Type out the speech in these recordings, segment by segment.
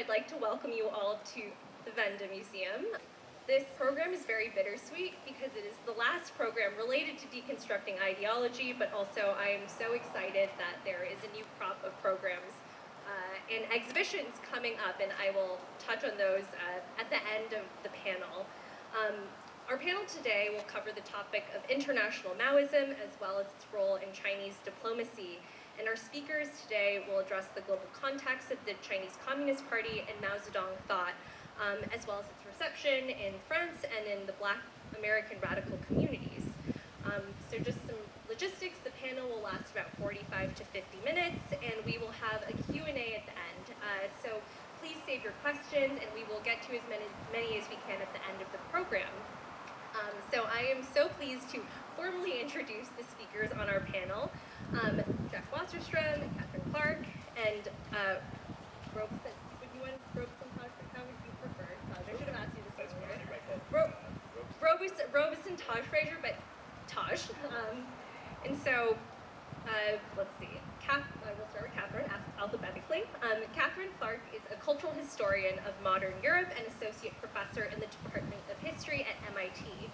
I'd like to welcome you all to the Venda Museum. This program is very bittersweet because it is the last program related to deconstructing ideology, but also I am so excited that there is a new crop of programs and exhibitions coming up, and I will touch on those at the end of the panel. Our panel today will cover the topic of international Maoism as well as its role in Chinese diplomacy. And our speakers today will address the global context of the Chinese Communist Party and Mao Zedong thought, as well as its reception in France and in the Black American radical communities. So just some logistics, the panel will last about 45 to 50 minutes, and we will have a Q&A at the end. So please save your questions, and we will get to as many as we can at the end of the program. So I am so pleased to formally introduce the speakers on our panel. Jeff Wasserstrom, Catherine Clark, and Robeson. Would you want Robeson Taj? How would you prefer? Taj, I should have asked you this earlier. Robeson Taj Frazier, but Taj. And so, let's see. We'll start with Catherine, alphabetically. Catherine Clark is a cultural historian of modern Europe and associate professor in the Department of History at MIT.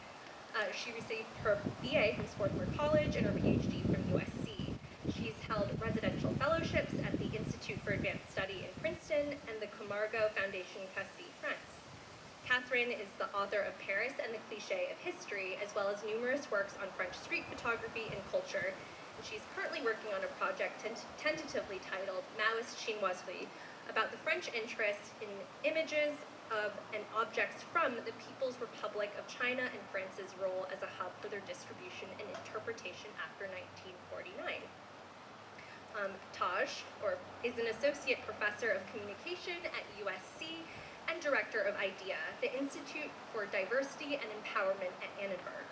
She received her BA from Swarthmore College and her PhD from USC. She's held residential fellowships at the Institute for Advanced Study in Princeton and the Camargo Foundation Cassis, France. Catherine is the author of Paris and the Cliché of History, as well as numerous works on French street photography and culture. And she's currently working on a project tentatively titled Maoist Chinoiserie, about the French interest in images of and objects from the People's Republic of China and France's role as a hub for their distribution and interpretation after 1949. Taj is an associate professor of communication at USC and director of IDEA, the Institute for Diversity and Empowerment at Annenberg.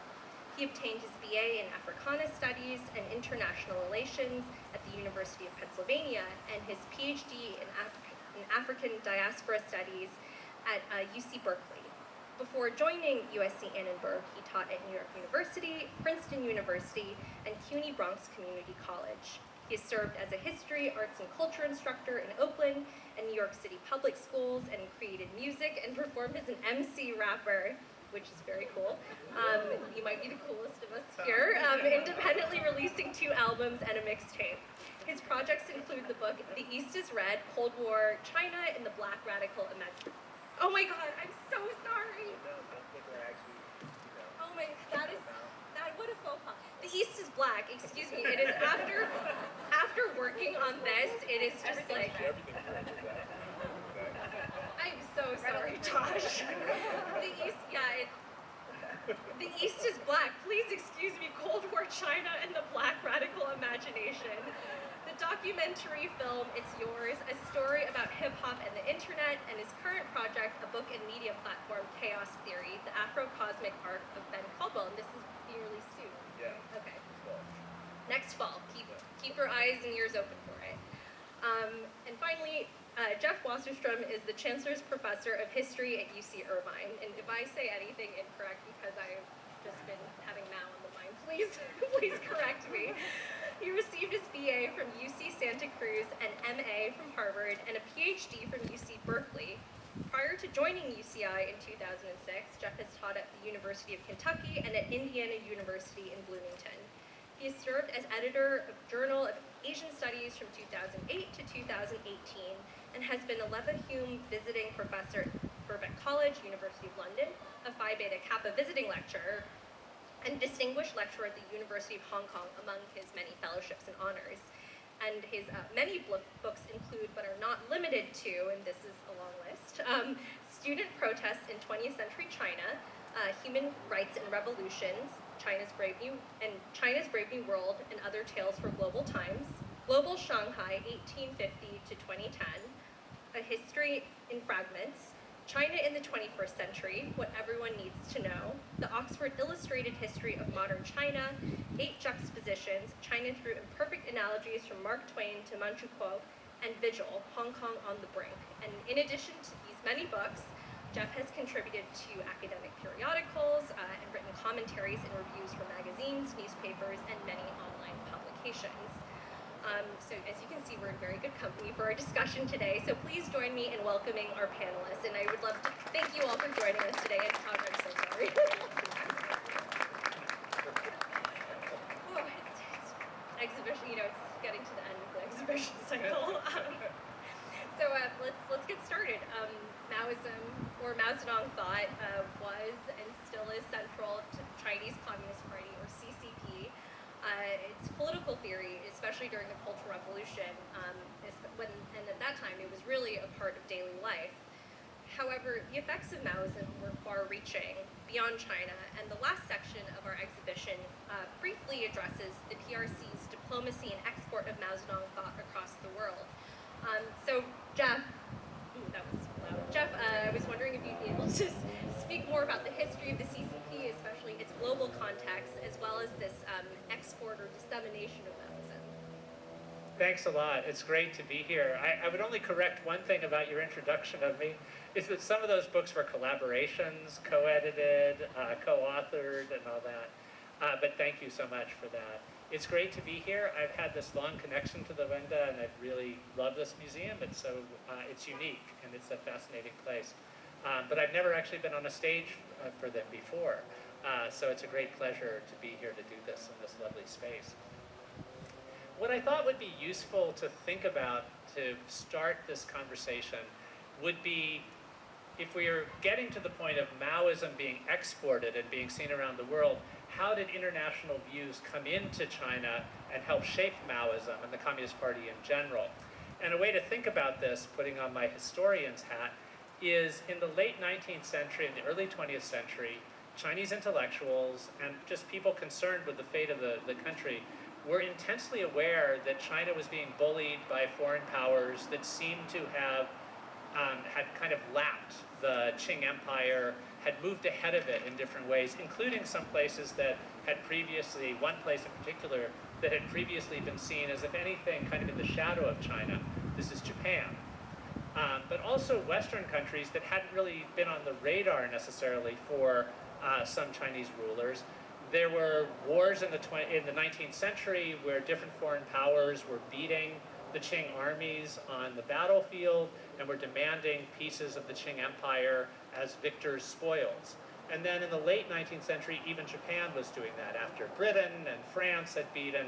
He obtained his BA in Africana Studies and International Relations at the University of Pennsylvania and his PhD in African Diaspora Studies at UC Berkeley. Before joining USC Annenberg, he taught at New York University, Princeton University, and CUNY Bronx Community College. He has served as a history, arts, and culture instructor in Oakland and New York City public schools, and created music and performed as an MC rapper, which is very cool. You might be the coolest of us here, independently releasing 2 albums and a mixtape. His projects include the book The East is Red, Cold War, China, and the Black Radical Imagination. Oh my God, I'm so sorry. Oh my, what a faux pas. The East is Black, excuse me. It is after working on this, it is just like, I'm so sorry, Josh. The East is Black. Please excuse me, Cold War China and the Black Radical Imagination. The documentary film, It's Yours, a story about hip-hop and the internet, and his current project, a book and media platform, Chaos Theory, the Afro-Cosmic Arc of Ben Caldwell, and this is being released soon. Yeah. Okay. Next fall. Keep your eyes and ears open for it. And finally, Jeff Wasserstrom is the Chancellor's Professor of History at UC Irvine. And if I say anything incorrect because I've just been having Mao on the mind, please correct me. He received his BA from UC Santa Cruz, an MA from Harvard, and a PhD from UC Berkeley. Prior to joining UCI in 2006, Jeff has taught at the University of Kentucky and at Indiana University in Bloomington. He has served as editor of Journal of Asian Studies from 2008 to 2018 and has been a Leva Hume visiting professor at Birkbeck College, University of London, a Phi Beta Kappa visiting lecturer, and distinguished lecturer at the University of Hong Kong among his many fellowships and honors. And his many books include, but are not limited to, and this is a long list, Student Protests in 20th Century China, Human Rights and Revolutions, China's Brave New World and Other Tales for Global Times, Global Shanghai 1850 to 2010, A History in Fragments, China in the 21st Century, What Everyone Needs to Know, The Oxford Illustrated History of Modern China, 8 Juxtapositions, China Through Imperfect Analogies from Mark Twain to Manchukuo, and Vigil, Hong Kong on the Brink. And in addition to these many books, Jeff has contributed to academic periodicals and written commentaries and reviews for magazines, newspapers, and many online publications. So as you can see, we're in very good company for our discussion today. So please join me in welcoming our panelists. And I would love to thank you all for joining us today. And Taj, I'm so sorry. It's exhibition, you know, it's getting to the end of the exhibition cycle. So let's get started. Maoism, or Mao Zedong thought, was and still is central to Chinese Communist Party, or CCP. Its political theory, especially during the Cultural Revolution, and at that time it was really a part of daily life. However, the effects of Maoism were far-reaching beyond China, and the last section of our exhibition briefly addresses the PRC's diplomacy and export of Mao Zedong thought across the world. So, Jeff, that was loud. Jeff, I was wondering if you'd be able to speak more about the history of the CCP, especially its global context, as well as this export or dissemination of Maoism. Thanks a lot. It's great to be here. I would only correct one thing about your introduction of me, is that some of those books were collaborations, co-edited, co-authored, and all that. But thank you so much for that. It's great to be here. I've had this long connection to the Wenda, and I really love this museum. It's unique, and it's a fascinating place. But I've never actually been on a stage for them before. So it's a great pleasure to be here to do this in this lovely space. What I thought would be useful to think about to start this conversation would be, if we are getting to the point of Maoism being exported and being seen around the world, how did international views come into China and help shape Maoism and the Communist Party in general? And a way to think about this, putting on my historian's hat, is in the late 19th century and the early 20th century, Chinese intellectuals and just people concerned with the fate of the country were intensely aware that China was being bullied by foreign powers that seemed to have had kind of lapped the Qing Empire, had moved ahead of it in different ways, including some places that had previously, one place in particular, that had previously been seen as, if anything, kind of in the shadow of China. This is Japan. But also Western countries that hadn't really been on the radar necessarily for some Chinese rulers. There were wars in the 19th century where different foreign powers were beating the Qing armies on the battlefield and were demanding pieces of the Qing Empire as victors' spoils. And then in the late 19th century, even Japan was doing that after Britain and France had beaten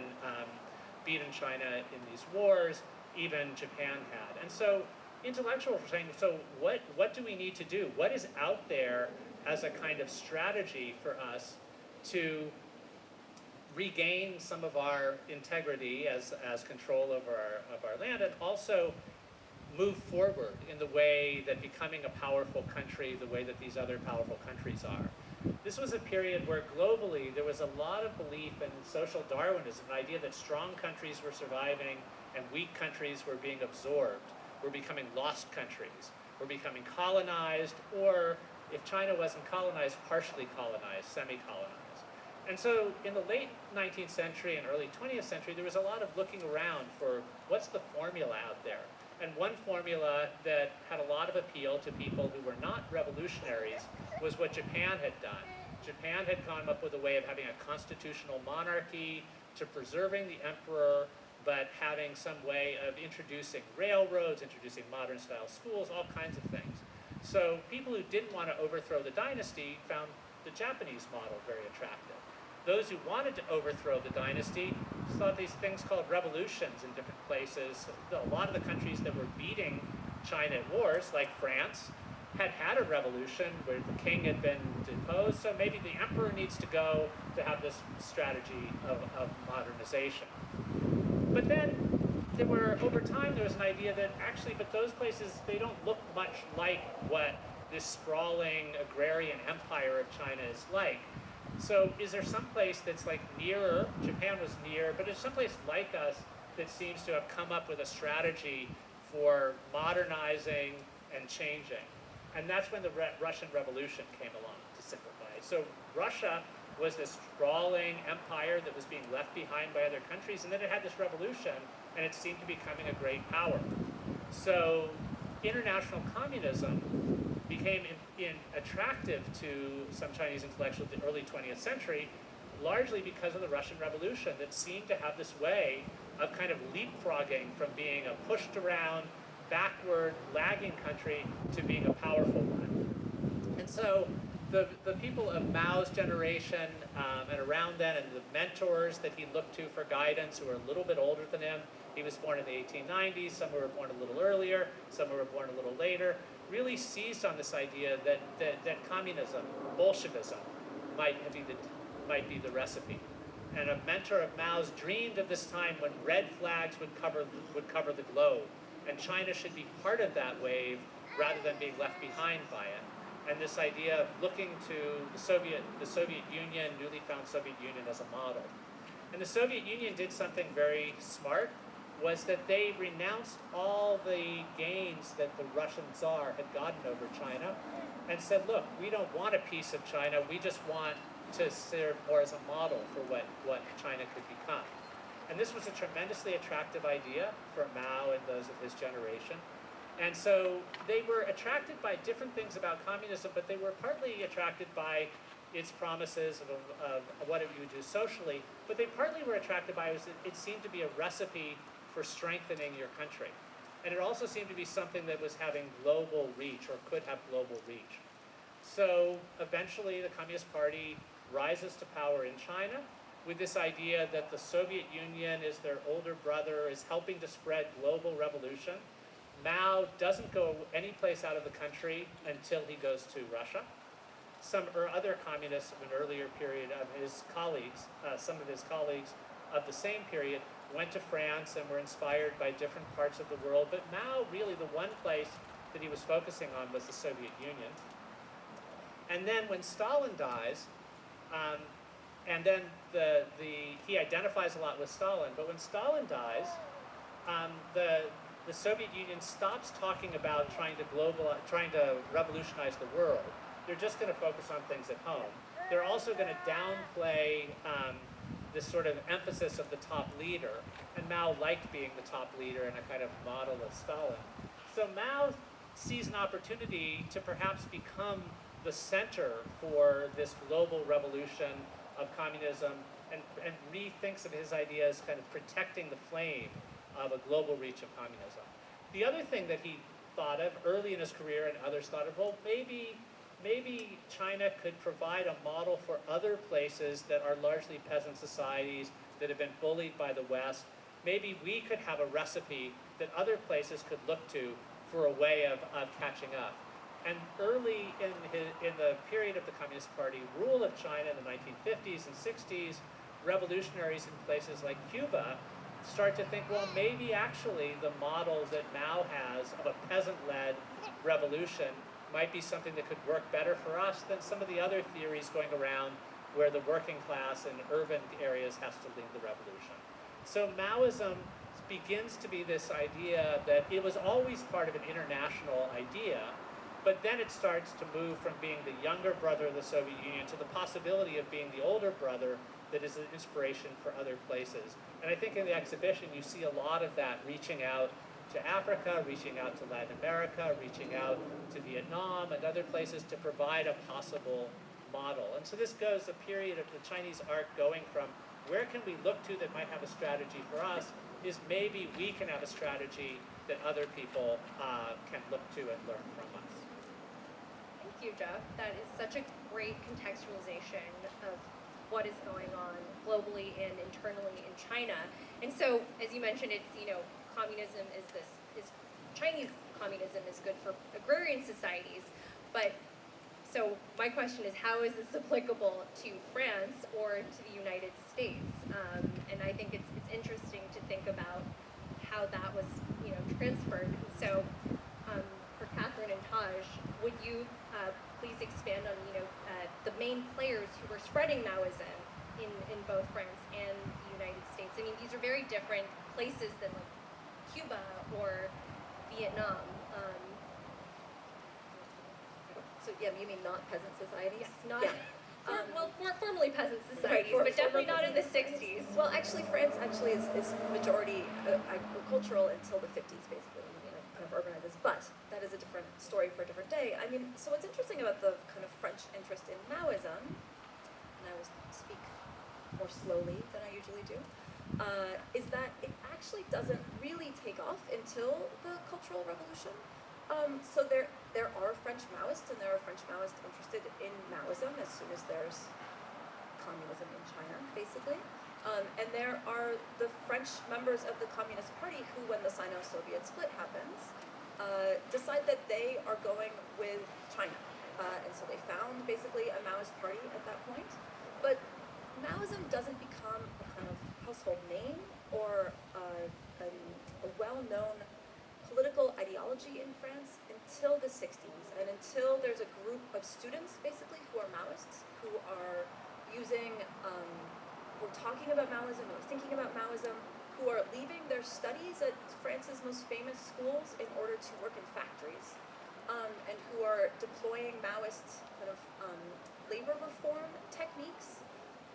China in these wars, even Japan had. And so intellectuals were saying, so what do we need to do? What is out there as a kind of strategy for us to regain some of our integrity as control over our land, and also move forward in the way that becoming a powerful country, the way that these other powerful countries are. This was a period where globally there was a lot of belief in social Darwinism, an idea that strong countries were surviving and weak countries were being absorbed, were becoming lost countries, were becoming colonized, or if China wasn't colonized, partially colonized, semi-colonized. And so in the late 19th century and early 20th century, there was a lot of looking around for what's the formula out there. And one formula that had a lot of appeal to people who were not revolutionaries was what Japan had done. Japan had come up with a way of having a constitutional monarchy, to preserving the emperor, but having some way of introducing railroads, introducing modern style schools, all kinds of things. So people who didn't want to overthrow the dynasty found the Japanese model very attractive. Those who wanted to overthrow the dynasty saw these things called revolutions in different places. A lot of the countries that were beating China at wars, like France, had a revolution where the king had been deposed, so maybe the emperor needs to go to have this strategy of modernization. But then over time there was an idea that actually, but those places, they don't look much like what this sprawling agrarian empire of China is like. So is there some place that's like nearer, Japan was near, but is someplace like us that seems to have come up with a strategy for modernizing and changing? And that's when the Russian Revolution came along, to simplify. So Russia was this sprawling empire that was being left behind by other countries, and then it had this revolution, and it seemed to be becoming a great power. So international communism became attractive to some Chinese intellectuals in the early 20th century, largely because of the Russian Revolution that seemed to have this way of kind of leapfrogging from being a pushed around, backward, lagging country to being a powerful one. And so the people of Mao's generation and around then, and the mentors that he looked to for guidance who were a little bit older than him, he was born in the 1890s, some were born a little earlier, some were born a little later, really seized on this idea that communism, Bolshevism, might be the recipe. And a mentor of Mao's dreamed of this time when red flags would cover the globe, and China should be part of that wave rather than being left behind by it. And this idea of looking to the Soviet Union, newly found Soviet Union, as a model. And the Soviet Union did something very smart, was that they renounced all the gains that the Russian Tsar had gotten over China and said, look, we don't want a piece of China, we just want to serve more as a model for what China could become. And this was a tremendously attractive idea for Mao and those of his generation. And so they were attracted by different things about communism, but they were partly attracted by its promises of what it would do socially, but they partly were attracted by it seemed to be a recipe for strengthening your country. And it also seemed to be something that was having global reach, or could have global reach. So eventually the Communist Party rises to power in China with this idea that the Soviet Union is their older brother, is helping to spread global revolution. Mao doesn't go any place out of the country until he goes to Russia. Some or other communists of an earlier period of his colleagues, some of his colleagues of the same period, went to France and were inspired by different parts of the world. But Mao, really the one place that he was focusing on was the Soviet Union. And then when Stalin dies, and then he identifies a lot with Stalin, but when Stalin dies, the Soviet Union stops talking about trying to revolutionize the world. They're just going to focus on things at home. They're also going to downplay this sort of emphasis of the top leader, and Mao liked being the top leader and a kind of model of Stalin. So Mao sees an opportunity to perhaps become the center for this global revolution of communism, and rethinks of his ideas kind of protecting the flame of a global reach of communism. The other thing that he thought of early in his career, and others thought of, well, maybe China could provide a model for other places that are largely peasant societies that have been bullied by the West. Maybe we could have a recipe that other places could look to for a way of catching up. And early in the period of the Communist Party rule of China in the 1950s and 60s, revolutionaries in places like Cuba start to think, well, maybe actually the model that Mao has of a peasant-led revolution might be something that could work better for us than some of the other theories going around where the working class in urban areas has to lead the revolution. So Maoism begins to be this idea that it was always part of an international idea, but then it starts to move from being the younger brother of the Soviet Union to the possibility of being the older brother that is an inspiration for other places. And I think in the exhibition you see a lot of that, reaching out to Africa, reaching out to Latin America, reaching out to Vietnam and other places to provide a possible model. And so this goes a period of the Chinese art going from where can we look to that might have a strategy for us, is maybe we can have a strategy that other people can look to and learn from us. Thank you, Jeff. That is such a great contextualization of what is going on globally and internally in China. And so, as you mentioned, it's, communism is Chinese communism is good for agrarian societies, but so my question is, how is this applicable to France or to the United States? And I think it's interesting to think about how that was, transferred. So, for Catherine and Taj, would you please expand on, the main players who were spreading Maoism in both France and the United States? I mean, these are very different places than like Cuba or Vietnam. So yeah, you mean not peasant societies? Yes, not, Yeah. Formerly peasant societies, Right, but definitely not in the 60s. Well, actually, France is majority agricultural until the 50s, basically, when it kind of urbanizes. But that is a different story for a different day. I mean, so what's interesting about the kind of French interest in Maoism, and I will speak more slowly than I usually do, is that it actually doesn't really take off until the Cultural Revolution. So there are French Maoists, and there are French Maoists interested in Maoism as soon as there's communism in China, basically. And there are the French members of the Communist Party who, when the Sino-Soviet split happens, decide that they are going with China. And so they found basically a Maoist party at that point. But Maoism doesn't become a kind of household name or a well-known political ideology in France until the 60s, and until there's a group of students basically who are Maoists, who are using, who are talking about Maoism, who are thinking about Maoism, who are leaving their studies at France's most famous schools in order to work in factories, and who are deploying Maoist kind of labor reform techniques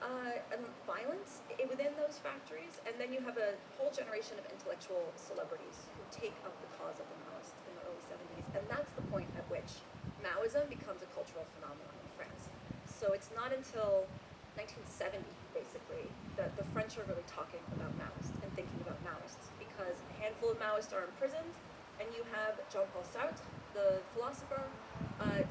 and violence within those factories. And then you have a whole generation of intellectual celebrities who take up the cause of the Maoists in the early 70s. And that's the point at which Maoism becomes a cultural phenomenon in France. So it's not until 1970, basically, that the French are really talking about Maoists and thinking about Maoists, because a handful of Maoists are imprisoned, and you have Jean-Paul Sartre, the philosopher,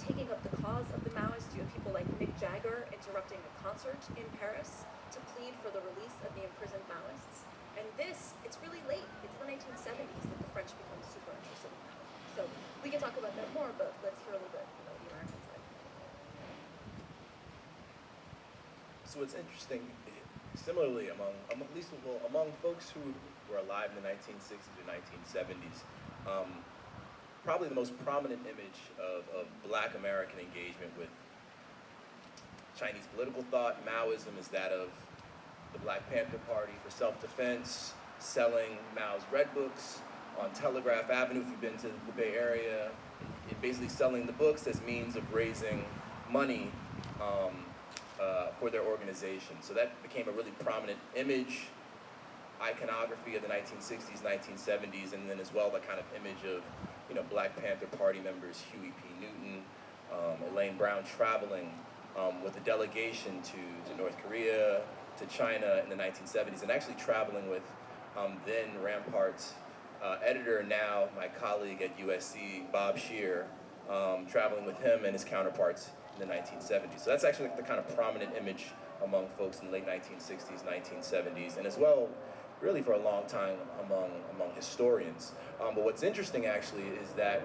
taking up the cause of the Maoists. You have people like Mick Jagger interrupting a concert in Paris to plead for the release of the imprisoned Maoists. And this, it's really late. It's the 1970s that the French become super interested in Maoism. So we can talk about that more, but let's hear a little bit about the American side. So it's interesting, similarly among folks who were alive in the 1960s or 1970s, probably the most prominent image of Black American engagement with Chinese political thought, Maoism, is that of the Black Panther Party for self-defense, selling Mao's Red Books on Telegraph Avenue, if you've been to the Bay Area, and basically selling the books as means of raising money for their organization. So that became a really prominent image, iconography of the 1960s, 1970s, and then as well the kind of image of, you know, Black Panther Party members, Huey P. Newton, Elaine Brown traveling with a delegation to North Korea, to China in the 1970s, and actually traveling with then Rampart's editor, now my colleague at USC, Bob Scheer, traveling with him and his counterparts in the 1970s. So that's actually the kind of prominent image among folks in the late 1960s, 1970s, and as well, really for a long time among historians. But what's interesting actually is that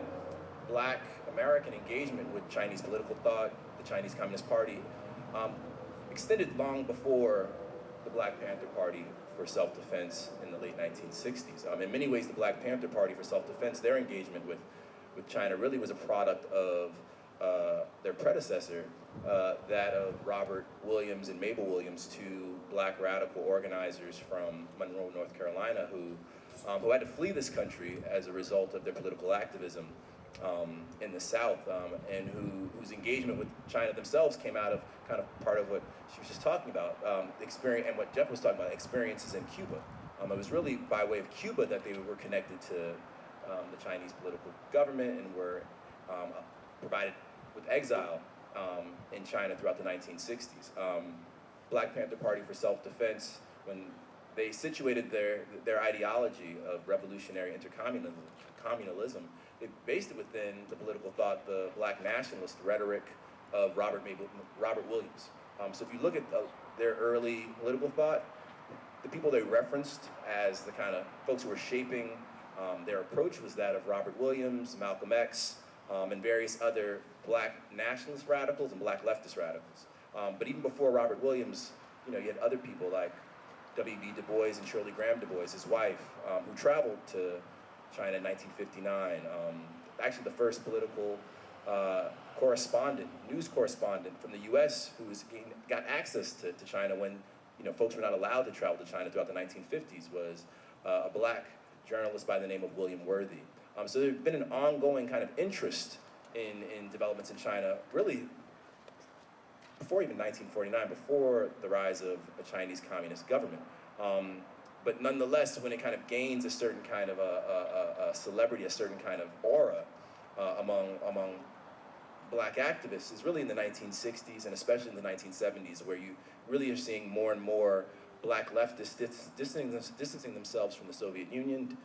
Black American engagement with Chinese political thought, the Chinese Communist Party, extended long before the Black Panther Party for self-defense in the late 1960s. In many ways, the Black Panther Party for self-defense, their engagement with China really was a product of their predecessor, that of Robert Williams and Mabel Williams, two Black radical organizers from Monroe, North Carolina, who had to flee this country as a result of their political activism in the South, and whose engagement with China themselves came out of kind of part of what she was just talking about, experience, and what Jeff was talking about, experiences in Cuba. It was really by way of Cuba that they were connected to the Chinese political government and were provided with exile in China throughout the 1960s. Black Panther Party for self-defense, when they situated their ideology of revolutionary intercommunalism, they based it within the political thought, the Black nationalist rhetoric of Robert Williams. So if you look at their early political thought, the people they referenced as the kind of folks who were shaping their approach was that of Robert Williams, Malcolm X, and various other Black nationalist radicals and Black leftist radicals. But even before Robert Williams, you know, you had other people like W.B. Du Bois and Shirley Graham Du Bois, his wife, who traveled to China in 1959. Actually, the first political news correspondent from the U.S. who got access to China when, you know, folks were not allowed to travel to China throughout the 1950s was a Black journalist by the name of William Worthy. So there's been an ongoing kind of interest in developments in China, really before even 1949, before the rise of a Chinese communist government. But nonetheless, when it kind of gains a certain kind of a celebrity, a certain kind of aura among Black activists, is really in the 1960s and especially in the 1970s, where you really are seeing more and more black leftists distancing themselves from the Soviet Union,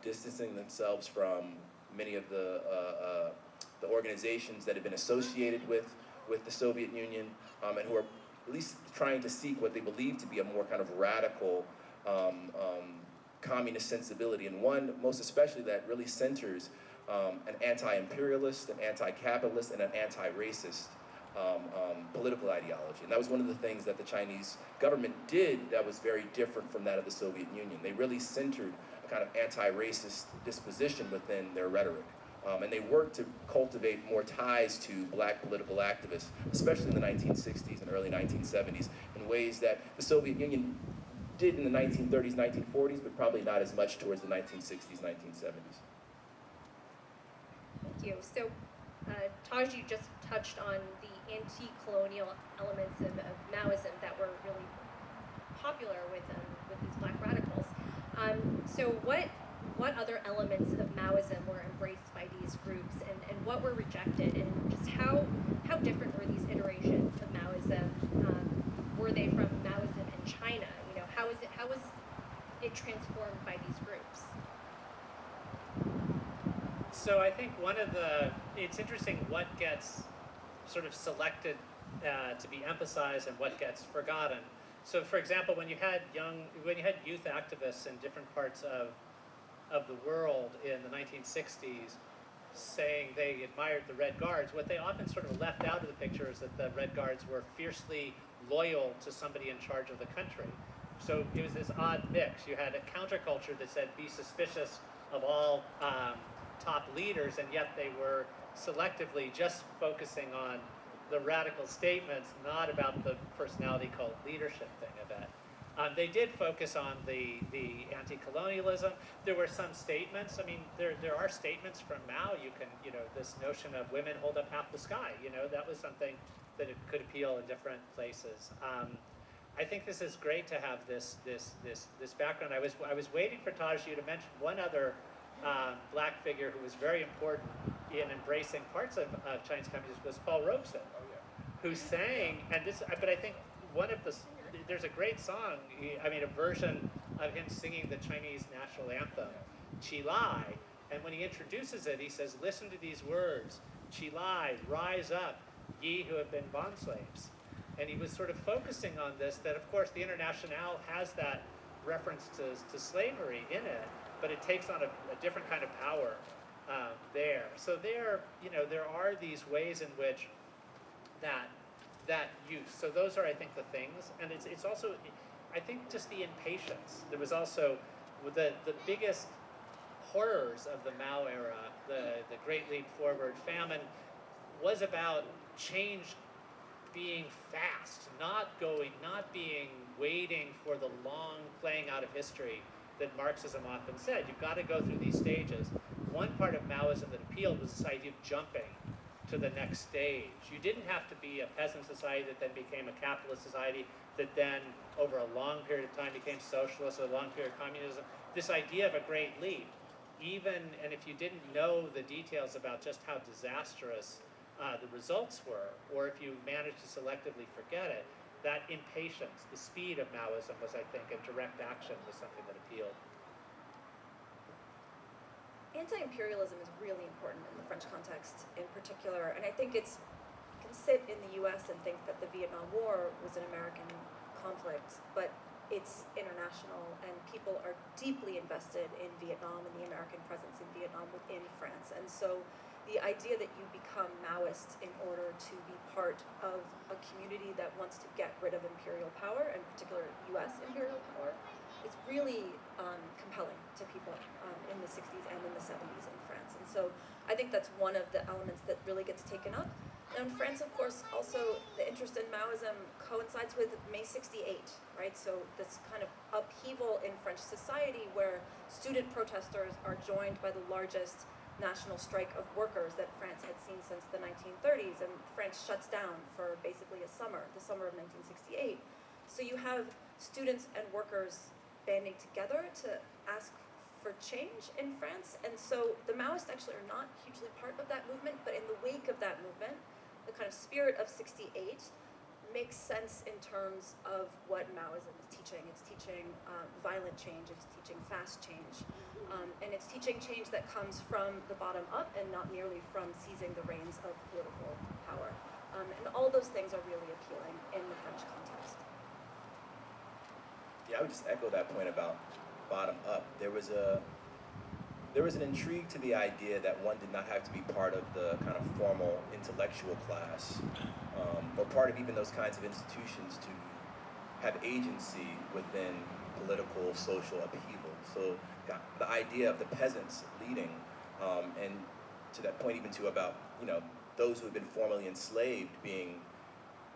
distancing themselves from many of the organizations that have been associated with the Soviet Union, and who are at least trying to seek what they believe to be a more kind of radical communist sensibility, and one most especially that really centers an anti-imperialist, an anti-capitalist, and an anti-racist political ideology. And that was one of the things that the Chinese government did that was very different from that of the Soviet Union. They really centered a kind of anti-racist disposition within their rhetoric. And they worked to cultivate more ties to black political activists, especially in the 1960s and early 1970s, in ways that the Soviet Union did in the 1930s, 1940s, but probably not as much towards the 1960s, 1970s. Thank you. So, Taj, you just touched on the anti-colonial elements of Maoism that were really popular with these black radicals. So what other elements of Maoism were embraced by these groups, and what were rejected, and just how different were these iterations of Maoism? Were they from Maoism in China? How was it transformed by these groups? So I think it's interesting what gets sort of selected to be emphasized and what gets forgotten. So for example, when you had youth activists in different parts of the world in the 1960s saying they admired the Red Guards, what they often sort of left out of the picture is that the Red Guards were fiercely loyal to somebody in charge of the country. So it was this odd mix. You had a counterculture that said be suspicious of all top leaders, and yet they were selectively just focusing on the radical statements, not about the personality cult leadership thing of it. They did focus on the anti-colonialism. There were some statements. I mean, there are statements from Mao. You can, this notion of women hold up half the sky. That was something that it could appeal in different places. I think this is great to have this background. I was waiting for Taj you to mention one other black figure who was very important in embracing parts of Chinese communism was Paul Robeson, who sang, but I think there's a great song, a version of him singing the Chinese national anthem, Qi Lai, and when he introduces it, he says, listen to these words, Qi Lai, rise up, ye who have been bond slaves. And he was sort of focusing on this, that of course the Internationale has that reference to slavery in it, but it takes on a different kind of power there. So there are these ways in which that use. So those are, I think, the things, and it's also, I think, just the impatience. There was also the biggest horrors of the Mao era, the Great Leap Forward, famine, was about change being fast, not waiting for the long playing out of history that Marxism often said. You've got to go through these stages. One part of Maoism that appealed was this idea of jumping to the next stage. You didn't have to be a peasant society that then became a capitalist society that then, over a long period of time, became socialist, or a long period of communism. This idea of a great leap, and if you didn't know the details about just how disastrous the results were, or if you managed to selectively forget it, that impatience, the speed of Maoism was, I think, and direct action was something that appealed. Anti-imperialism is really important in the French context in particular, and I think you can sit in the US and think that the Vietnam War was an American conflict, but it's international, and people are deeply invested in Vietnam and the American presence in Vietnam within France. And so the idea that you become Maoist in order to be part of a community that wants to get rid of imperial power, in particular US imperial power, is really compelling to people in the 60s and in the 70s in France. And so I think that's one of the elements that really gets taken up. Now in France, of course, also the interest in Maoism coincides with May 68, right? So this kind of upheaval in French society where student protesters are joined by the largest national strike of workers that France had seen since the 1930s, and France shuts down for basically the summer of 1968. So you have students and workers banding together to ask for change in France, and so the Maoists actually are not hugely part of that movement, but in the wake of that movement, the kind of spirit of 68, makes sense in terms of what Maoism is teaching. It's teaching violent change, it's teaching fast change, and it's teaching change that comes from the bottom up and not merely from seizing the reins of political power. And all those things are really appealing in the French context. Yeah, I would just echo that point about bottom up. There was an intrigue to the idea that one did not have to be part of the kind of formal intellectual class, or part of even those kinds of institutions to have agency within political, social upheaval. So the idea of the peasants leading, and to that point even too about, those who have been formerly enslaved being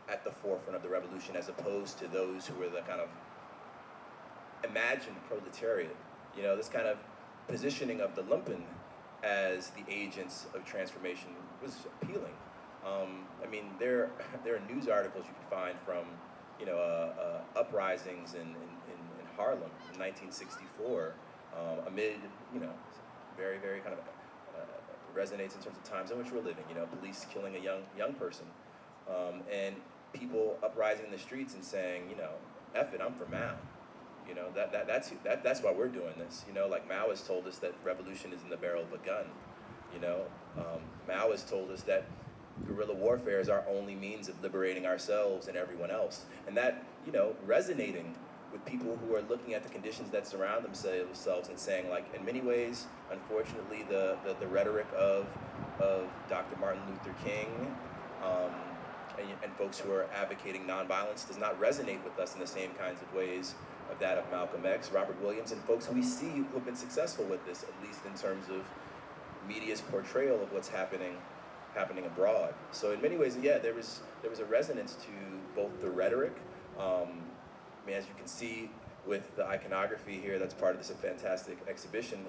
at the forefront of the revolution as opposed to those who were the kind of imagined proletariat. This kind of positioning of the lumpen as the agents of transformation was appealing. There are news articles you can find from, uprisings in Harlem in 1964, amid, very, very kind of resonates in terms of times in which we're living. Police killing a young person, and people uprising in the streets and saying, F it, I'm for Mao. That's why we're doing this. Like Mao has told us that revolution is in the barrel of a gun. Mao has told us that guerrilla warfare is our only means of liberating ourselves and everyone else. And that, resonating with people who are looking at the conditions that surround themselves and saying, like, in many ways, unfortunately, the rhetoric of Dr. Martin Luther King and folks who are advocating nonviolence does not resonate with us in the same kinds of ways of that of Malcolm X, Robert Williams, and folks who we see who have been successful with this, at least in terms of media's portrayal of what's happening abroad. So in many ways, yeah, there was a resonance to both the rhetoric. As you can see with the iconography here, that's part of this fantastic exhibition.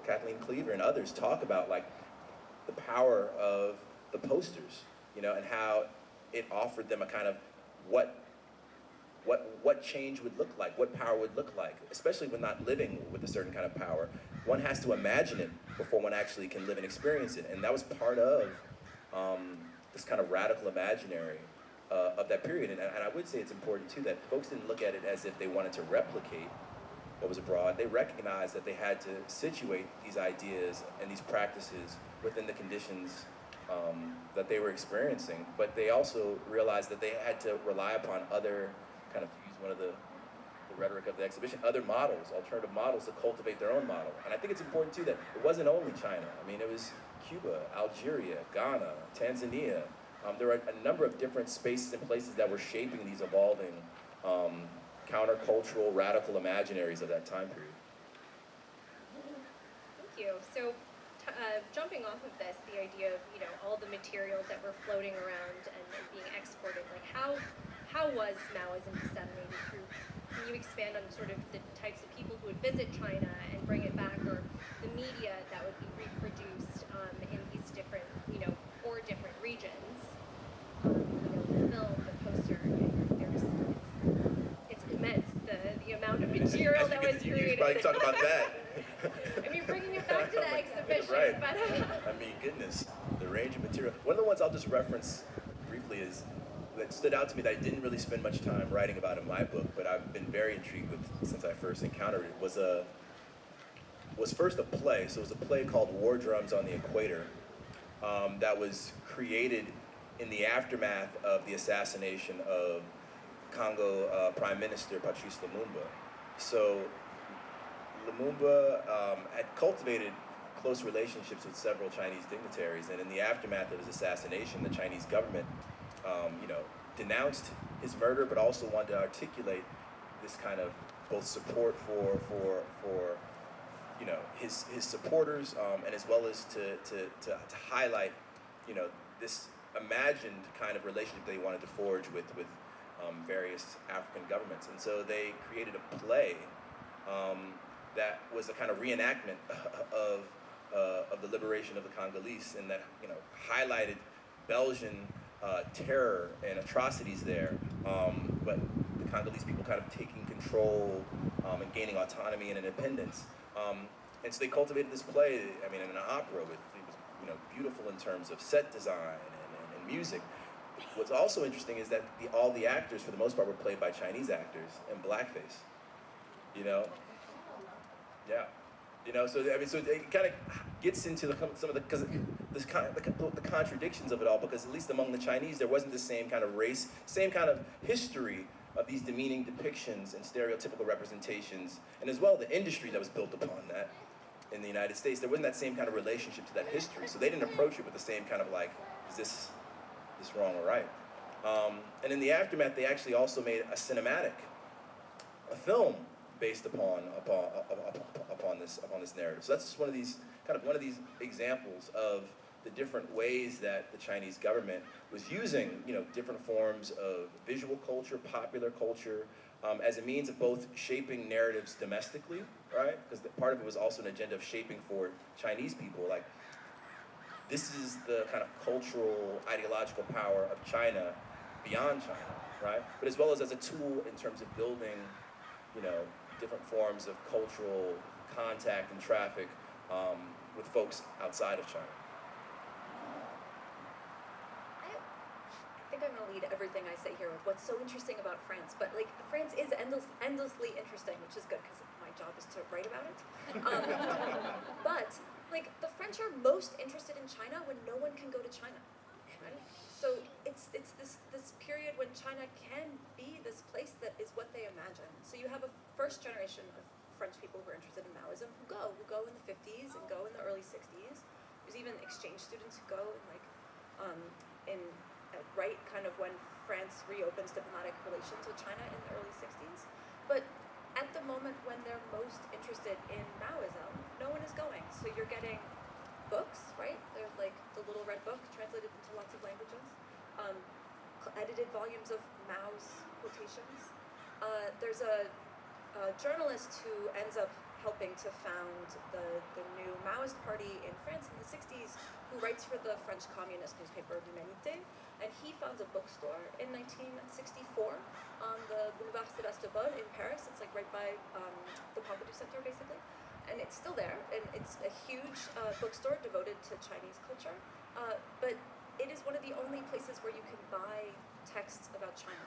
Kathleen Cleaver and others talk about like the power of the posters, and how it offered them a kind of what change would look like, what power would look like, especially when not living with a certain kind of power. One has to imagine it before one actually can live and experience it. And that was part of this kind of radical imaginary of that period. And I would say it's important too that folks didn't look at it as if they wanted to replicate what was abroad. They recognized that they had to situate these ideas and these practices within the conditions that they were experiencing. But they also realized that they had to rely upon other, kind of to use one of the rhetoric of the exhibition, other models, alternative models to cultivate their own model. And I think it's important too that it wasn't only China. It was Cuba, Algeria, Ghana, Tanzania. There were a number of different spaces and places that were shaping these evolving countercultural, radical imaginaries of that time period. Thank you. So, jumping off of this, the idea of all the materials that were floating around and being exported, like how was Maoism disseminated through? Can you expand on sort of the types of people who would visit China and bring it back, or the media that would be reproduced in these different, 4 different regions? The film, the poster, it's immense. The amount of material that was created. You probably talk about that. Bringing it back to the exhibition. Right. But, goodness, the range of material. One of the ones I'll just reference briefly is that stood out to me that I didn't really spend much time writing about in my book, but I've been very intrigued with since I first encountered it, was first a play. So it was a play called War Drums on the Equator that was created in the aftermath of the assassination of Congo Prime Minister Patrice Lumumba. So Lumumba had cultivated close relationships with several Chinese dignitaries, and in the aftermath of his assassination, the Chinese government denounced his murder, but also wanted to articulate this kind of both support for his supporters, and as well as to highlight this imagined kind of relationship they wanted to forge with various African governments. And so they created a play that was a kind of reenactment of the liberation of the Congolese, and that highlighted Belgian terror and atrocities there, but the Congolese people kind of taking control and gaining autonomy and independence. And so they cultivated this play, in an opera. It was beautiful in terms of set design and music, What's also interesting is that all the actors, for the most part, were played by Chinese actors in blackface. You know? Yeah. You know, so I mean, so it kind of gets into some of the, because the contradictions of it all, because at least among the Chinese, there wasn't the same kind of race, same kind of history of these demeaning depictions and stereotypical representations, and as well the industry that was built upon that in the United States. There wasn't that same kind of relationship to that history, so they didn't approach it with the same kind of like, is this wrong or right? And in the aftermath, they actually also made a film based upon this narrative. So that's just one of these examples of the different ways that the Chinese government was using, you know, different forms of visual culture, popular culture, as a means of both shaping narratives domestically, right? Because part of it was also an agenda of shaping for Chinese people, like, this is the kind of cultural, ideological power of China beyond China, right? But as well as a tool in terms of building, you know, different forms of cultural contact and traffic with folks outside of China. I think I'm gonna lead everything I say here with what's so interesting about France, but like France is endlessly interesting, which is good because my job is to write about it. But like the French are most interested in China when no one can go to China, right? So it's this period when China can be this place that is what they imagine. So you have a first generation of French people who are interested in Maoism who go in the 50s and go in the early 60s. There's even exchange students who go in like right kind of when France reopens diplomatic relations with China in the early 60s. But at the moment when they're most interested in Maoism, no one is going. So you're getting books, right? There's like the Little Red Book translated into lots of languages, edited volumes of Mao's quotations. There's a journalist who ends up helping to found the new Maoist party in France in the 60s, who writes for the French communist newspaper L'Humanité, and he founds a bookstore in 1964 on the Boulevard Sébastopol in Paris. It's like right by the Pompidou Center, basically. And it's still there, and it's a huge bookstore devoted to Chinese culture. But it is one of the only places where you can buy texts about China.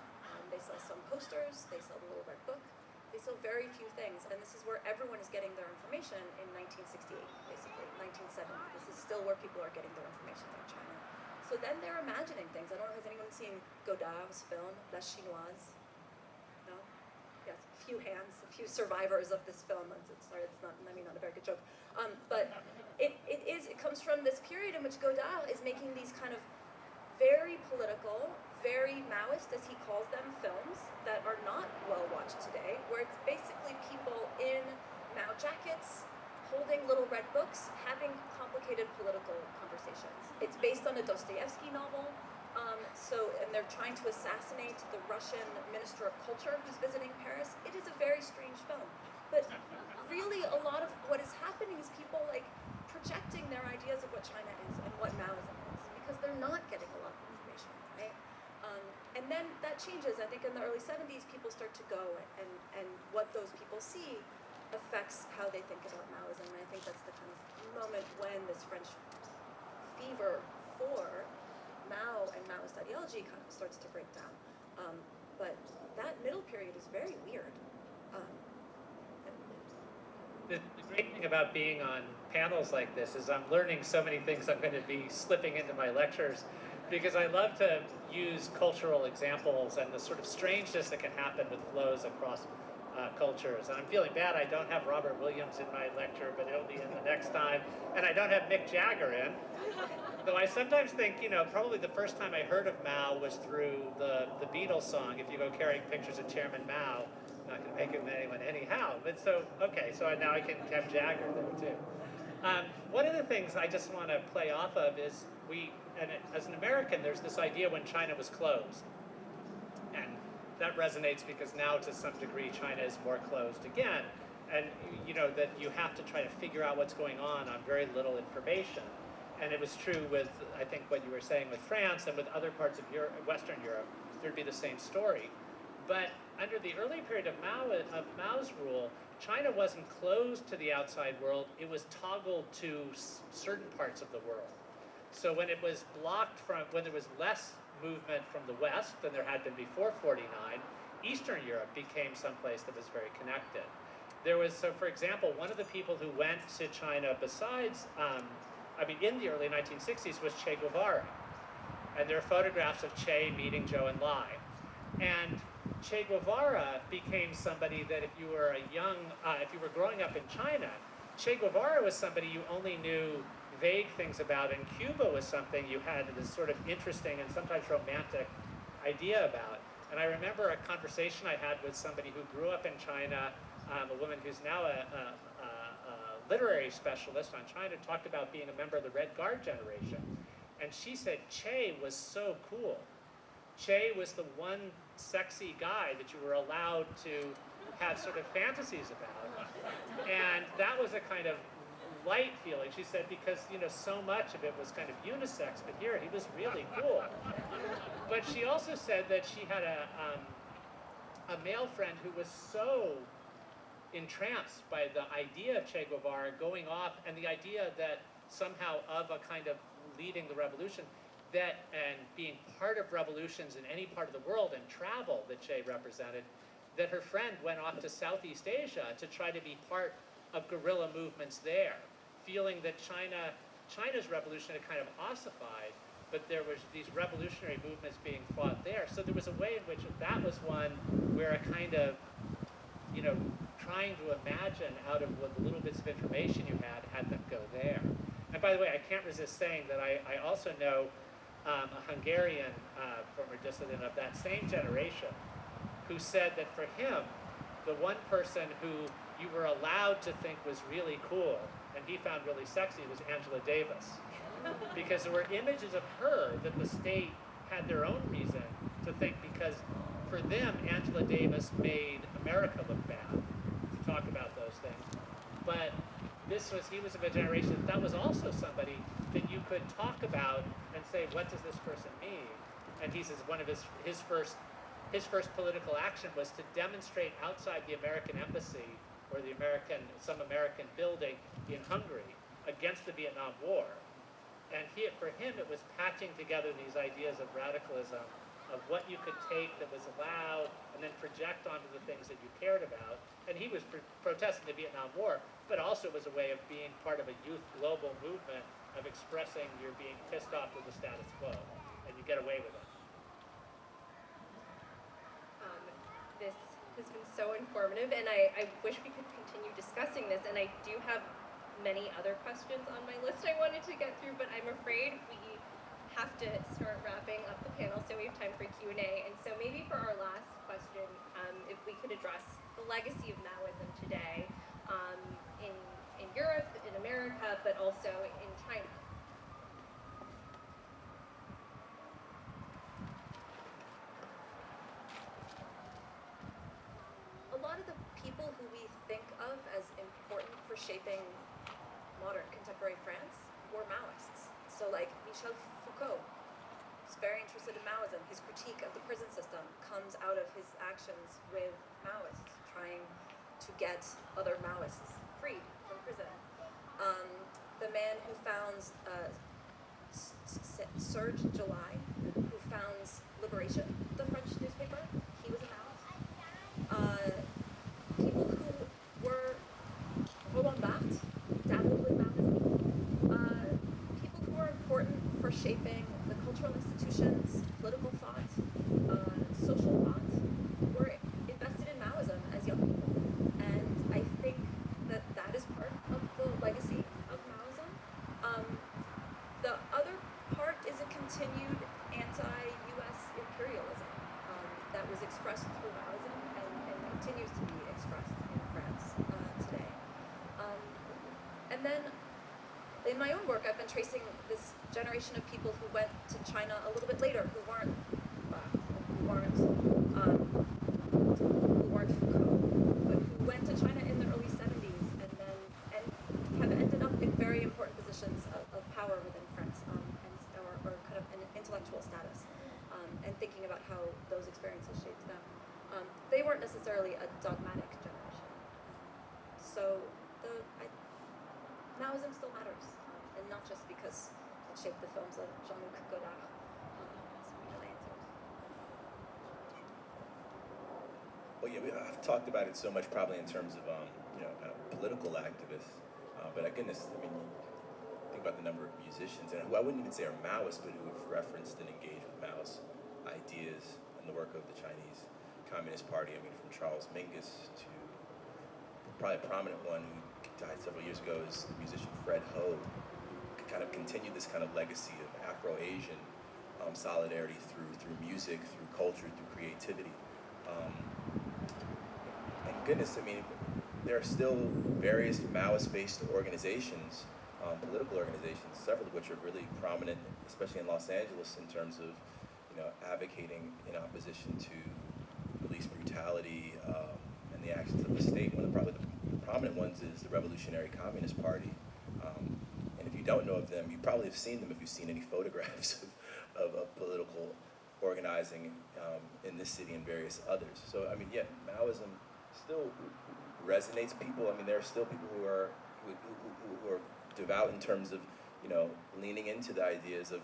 They sell some posters, they sell the Little Red Book, they sell very few things, and this is where everyone is getting their information in 1968, basically, 1970. This is still where people are getting their information about China. So then they're imagining things. I don't know, has anyone seen Godard's film, La Chinoise? No? Yes, a few hands, a few survivors of this film. Sorry, it's not, I mean, not a very good joke. But it comes from this period in which Godard is making these kind of very political, very Maoist, as he calls them, films that are not well watched today, where it's basically people in Mao jackets, holding little red books, having complicated political conversations. It's based on a Dostoevsky novel, and they're trying to assassinate the Russian Minister of Culture who's visiting Paris. It is a very strange film. But really, a lot of what is happening is people like projecting their ideas of what China is and what Maoism is, because they're not getting a lot of information, right? And then that changes. I think in the early 70s, people start to go, and what those people see affects how they think about Maoism. And I think that's the kind of moment when this French fever for Mao and Maoist ideology kind of starts to break down. But that middle period is very weird. The great thing about being on panels like this is I'm learning so many things I'm going to be slipping into my lectures, because I love to use cultural examples and the sort of strangeness that can happen with flows across cultures. And I'm feeling bad I don't have Robert Williams in my lecture, but he'll be in the next time. And I don't have Mick Jagger in. Though I sometimes think, you know, probably the first time I heard of Mao was through the Beatles song, If You Go Carrying Pictures of Chairman Mao. Not going to make him anyone anyhow. But so, okay, so now I can have Jagger there too. One of the things I just want to play off of is as an American, there's this idea when China was closed. And that resonates because now to some degree China is more closed again. And you know that you have to try to figure out what's going on very little information. And it was true with, I think, what you were saying with France and with other parts of Europe, Western Europe, there'd be the same story. But under the early period of Mao's rule, China wasn't closed to the outside world, it was toggled to certain parts of the world. So when it was blocked when there was less movement from the West than there had been before 49, Eastern Europe became someplace that was very connected. There was, so for example, one of the people who went to China besides, in the early 1960s was Che Guevara. And there are photographs of Che meeting Zhou Enlai. And Che Guevara became somebody that if you were if you were growing up in China, Che Guevara was somebody you only knew vague things about, and Cuba was something you had this sort of interesting and sometimes romantic idea about. And I remember a conversation I had with somebody who grew up in China, a woman who's now a literary specialist on China, talked about being a member of the Red Guard generation. And she said Che was so cool. Che was the one sexy guy that you were allowed to have sort of fantasies about. And that was a kind of light feeling, she said, because, so much of it was kind of unisex, but here he was really cool. But she also said that she had a male friend who was so entranced by the idea of Che Guevara going off and the idea that somehow of a kind of leading the revolution, and being part of revolutions in any part of the world and travel that Che represented, that her friend went off to Southeast Asia to try to be part of guerrilla movements there, feeling that China's revolution had kind of ossified, but there was these revolutionary movements being fought there. So there was a way in which that was one where a kind of, trying to imagine out of what the little bits of information you had them go there. And by the way, I can't resist saying that I also know a Hungarian former dissident of that same generation who said that for him, the one person who you were allowed to think was really cool and he found really sexy was Angela Davis. Because there were images of her that the state had their own reason to think, because for them, Angela Davis made America look bad, to talk about those things. But he was of a generation that was also somebody that you could talk about and say, what does this person mean? And he says one of his first political action was to demonstrate outside the American embassy or some American building in Hungary against the Vietnam War. And for him, it was patching together these ideas of radicalism, of what you could take that was allowed, and then project onto the things that you cared about. And he was protesting the Vietnam War, but also was a way of being part of a youth global movement of expressing you're being pissed off with the status quo, and you get away with it. This has been so informative, and I wish we could continue discussing this, and I do have many other questions on my list I wanted to get through, but I'm afraid we have to start wrapping up the panel so we have time for Q&A. And so maybe for our last question, if we could address the legacy of Maoism today in Europe, in America, but also in China. A lot of the people who we think of as important for shaping modern contemporary France were Maoists. So like Michel Foucault is very interested in Maoism. His critique of the prison system comes out of his actions with Maoists, trying to get other Maoists freed from prison. The man who founds Serge July, who founds Liberation, the French newspaper, he was a Maoist. People who were Roland Barthes, dabbled with Maoism. People who were important for shaping the cultural institutions, political thought, social thought, were invested in Maoism as young people. And I think that that is part of the legacy of Maoism. The other part is a continued anti-US imperialism that was expressed through Maoism and continues to be expressed in France today. And then in my own work, I've been tracing this generation of people who went to China a little bit later, who weren't Foucault, but who went to China in the early 70s and have ended up in very important positions of power within France, or kind of an intellectual status, and thinking about how those experiences shaped them. They weren't necessarily a dogmatic generation. So Maoism still matters, and not just because it shaped the films of Jean-Luc Godard. So we really Well, yeah, I've talked about it so much, probably in terms of kind of political activists. But goodness, I mean, think about the number of musicians, and who I wouldn't even say are Maoists, but who have referenced and engaged with Maoist ideas and the work of the Chinese Communist Party. I mean, from Charles Mingus to probably a prominent one who died several years ago is the musician Fred Ho, who kind of continued this kind of legacy of Afro-Asian solidarity through music, through culture, through creativity. And goodness, I mean, there are still various Maoist-based organizations, political organizations, several of which are really prominent, especially in Los Angeles, in terms of, advocating in opposition to police brutality and the actions of the state. One of probably the prominent ones is the Revolutionary Communist Party. And if you don't know of them, you probably have seen them if you've seen any photographs of political organizing in this city and various others. So, I mean, yeah, Maoism still resonates people. I mean, there are still people who are devout in terms of, leaning into the ideas of,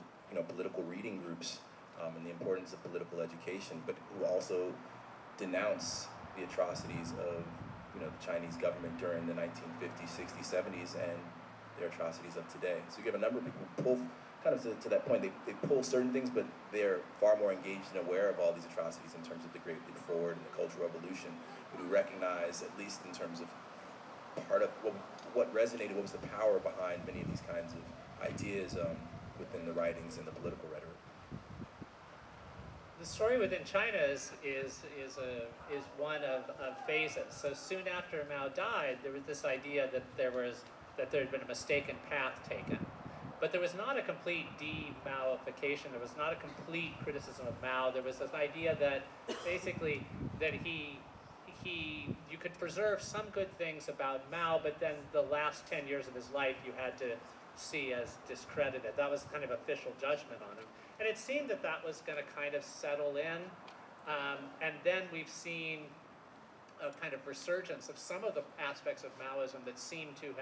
political reading groups and the importance of political education, but who also denounce the atrocities of, the Chinese government during the 1950s, 60s, 70s, and their atrocities of today. So you have a number of people who pull, kind of to that point, they pull certain things, but they're far more engaged and aware of all these atrocities in terms of the Great Leap Forward and the Cultural Revolution, but who recognize, at least in terms of part of what resonated, what was the power behind many of these kinds of ideas within the writings and the political rhetoric. The story within China is one of phases. So soon after Mao died, there was this idea that there had been a mistaken path taken. But there was not a complete de-Maoification. There was not a complete criticism of Mao. There was this idea that basically that you could preserve some good things about Mao, but then the last 10 years of his life you had to see as discredited. That was kind of official judgment on him. And it seemed that that was going to kind of settle in. And then we've seen a kind of resurgence of some of the aspects of Maoism that seem to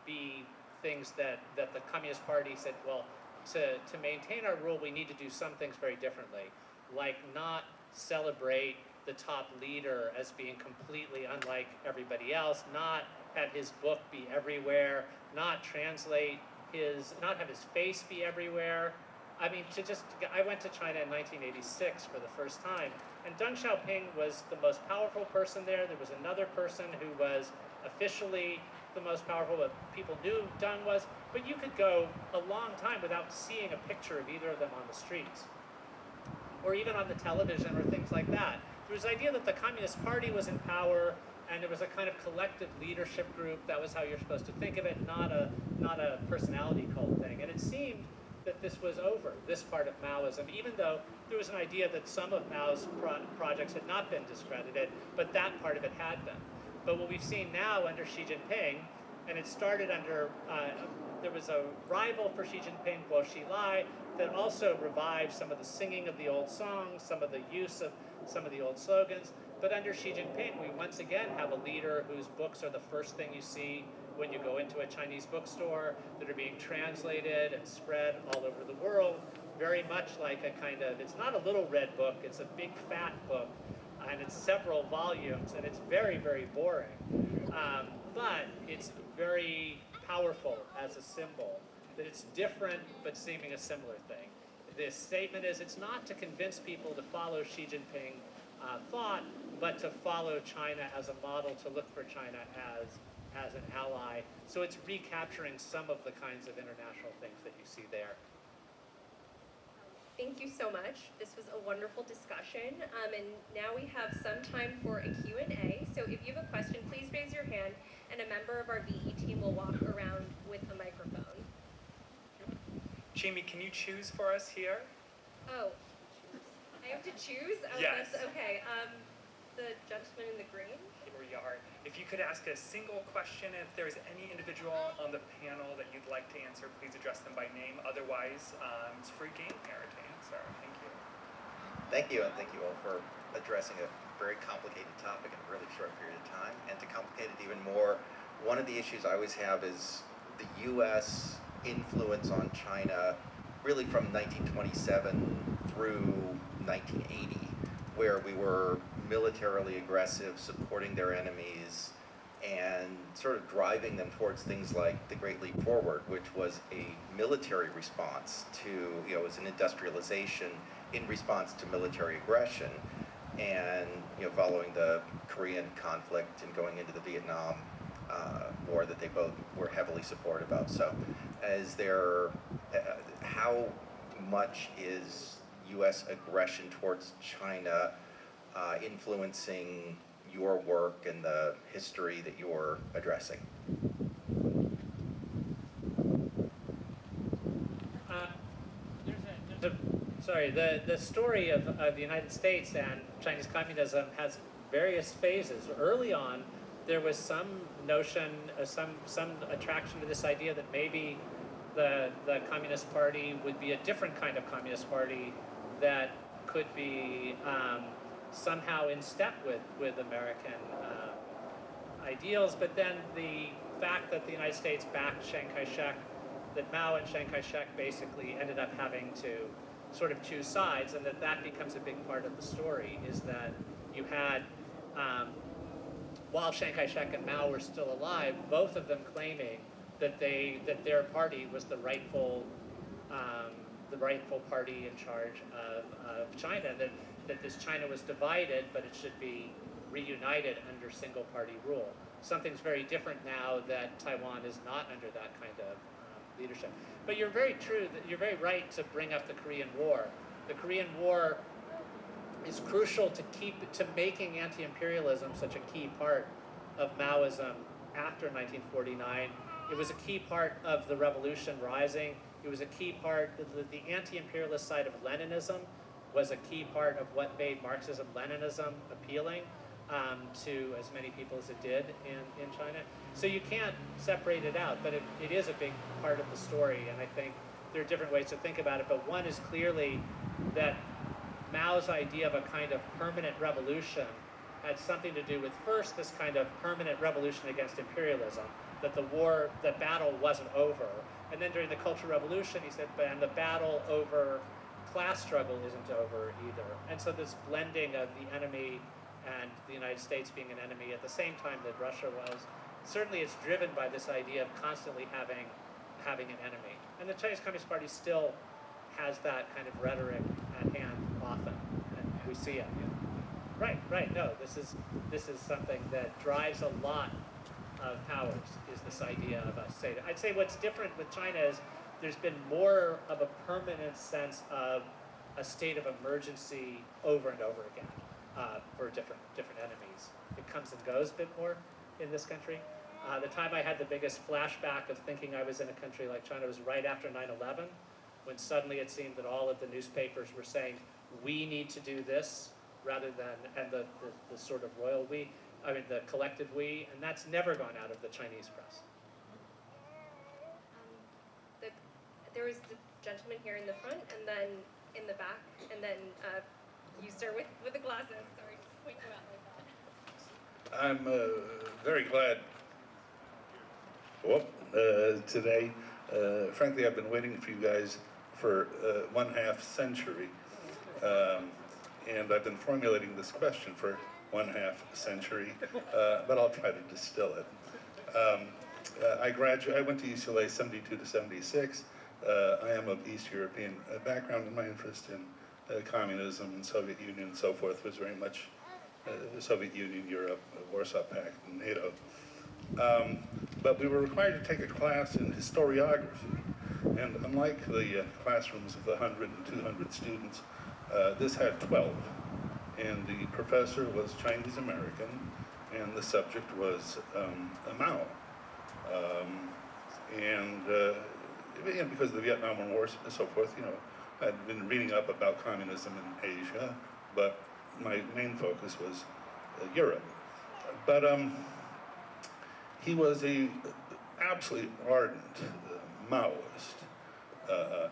be things that the Communist Party said, well, to maintain our rule, we need to do some things very differently, like not celebrate the top leader as being completely unlike everybody else, not have his book be everywhere, not have his face be everywhere. I mean, I went to China in 1986 for the first time, and Deng Xiaoping was the most powerful person there. There was another person who was officially the most powerful, but people knew Deng was, but you could go a long time without seeing a picture of either of them on the streets, or even on the television or things like that. There was the idea that the Communist Party was in power, and there was a kind of collective leadership group. That was how you're supposed to think of it, not a personality cult thing. And it seemed that this was over, this part of Maoism, even though there was an idea that some of Mao's projects had not been discredited, but that part of it had been. But what we've seen now under Xi Jinping, and it started under, there was a rival for Xi Jinping, Guo Xilai, that also revived some of the singing of the old songs, some of the use of some of the old slogans. But under Xi Jinping, we once again have a leader whose books are the first thing you see when you go into a Chinese bookstore, that are being translated and spread all over the world, very much like a kind of, it's not a little red book, it's a big fat book, and it's several volumes, and it's very, very boring. But it's very powerful as a symbol, that it's different but seeming a similar thing. The statement is, it's not to convince people to follow Xi Jinping thought, but to follow China as a model, to look for China as an ally. So it's recapturing some of the kinds of international things that you see there. Thank you so much. This was a wonderful discussion. And now we have some time for a Q&A. So if you have a question, please raise your hand, and a member of our VE team will walk around with a microphone. Jamie, can you choose for us here? Oh, I have to choose? Oh, Yes. That's okay. The gentleman in the green? Here we are. If you could ask a single question, if there's any individual on the panel that you'd like to answer, please address them by name. Otherwise, it's free game here to answer. Thank you. Thank you, and thank you all for addressing a very complicated topic in a really short period of time. And to complicate it even more, one of the issues I always have is the U.S. influence on China really from 1927 through 1980, where we were militarily aggressive, supporting their enemies, and sort of driving them towards things like the Great Leap Forward, which was a military response to, it was an industrialization in response to military aggression, and following the Korean conflict and going into the Vietnam war that they both were heavily supportive of. So, how much is U.S. aggression towards China influencing your work and the history that you're addressing? The story of the United States and Chinese communism has various phases. Early on, there was some notion, some attraction to this idea that maybe the Communist Party would be a different kind of Communist Party that could be somehow in step with American ideals. But then the fact that the United States backed Chiang Kai-shek, that Mao and Chiang Kai-shek basically ended up having to sort of choose sides, and that becomes a big part of the story, is that you had, while Chiang Kai-shek and Mao were still alive, both of them claiming that their party was the rightful party in charge of China, that this China was divided, but it should be reunited under single party rule. Something's very different now that Taiwan is not under that kind of leadership. But you're very right to bring up the Korean War. The Korean War is crucial to making anti-imperialism such a key part of Maoism after 1949. It was a key part of the revolution rising. It was a key part, the anti-imperialist side of Leninism was a key part of what made Marxism-Leninism appealing to as many people as it did in China. So you can't separate it out, but it is a big part of the story, and I think there are different ways to think about it, but one is clearly that Mao's idea of a kind of permanent revolution had something to do with, first, this kind of permanent revolution against imperialism, that the battle wasn't over. And then during the Cultural Revolution, he said, and the battle over class struggle isn't over either. And so this blending of the enemy and the United States being an enemy at the same time that Russia was, certainly it's driven by this idea of constantly having an enemy. And the Chinese Communist Party still has that kind of rhetoric at hand often, and we see it. Right. No, this is something that drives a lot of powers, is this idea of a state. I'd say what's different with China is there's been more of a permanent sense of a state of emergency over and over again for different enemies. It comes and goes a bit more in this country. The time I had the biggest flashback of thinking I was in a country like China was right after 9/11, when suddenly it seemed that all of the newspapers were saying, we need to do this, rather than, and the sort of royal we, the collective we, and that's never gone out of the Chinese press. There was the gentleman here in the front, and then in the back, and then you, sir, with the glasses. Sorry, point you out like that. I'm very glad today. Frankly, I've been waiting for you guys for 1/2 century. And I've been formulating this question for 1/2 century, but I'll try to distill it. I went to UCLA 72 to 76. I am of East European background, and my interest in communism and Soviet Union and so forth was very much the Soviet Union, Europe, Warsaw Pact, and NATO. But we were required to take a class in historiography, and unlike the classrooms of 100 and 200 students, this had 12, and the professor was Chinese American, and the subject was Mao. And because of the Vietnam War and so forth, I'd been reading up about communism in Asia, but my main focus was Europe. But he was a absolutely ardent Maoist.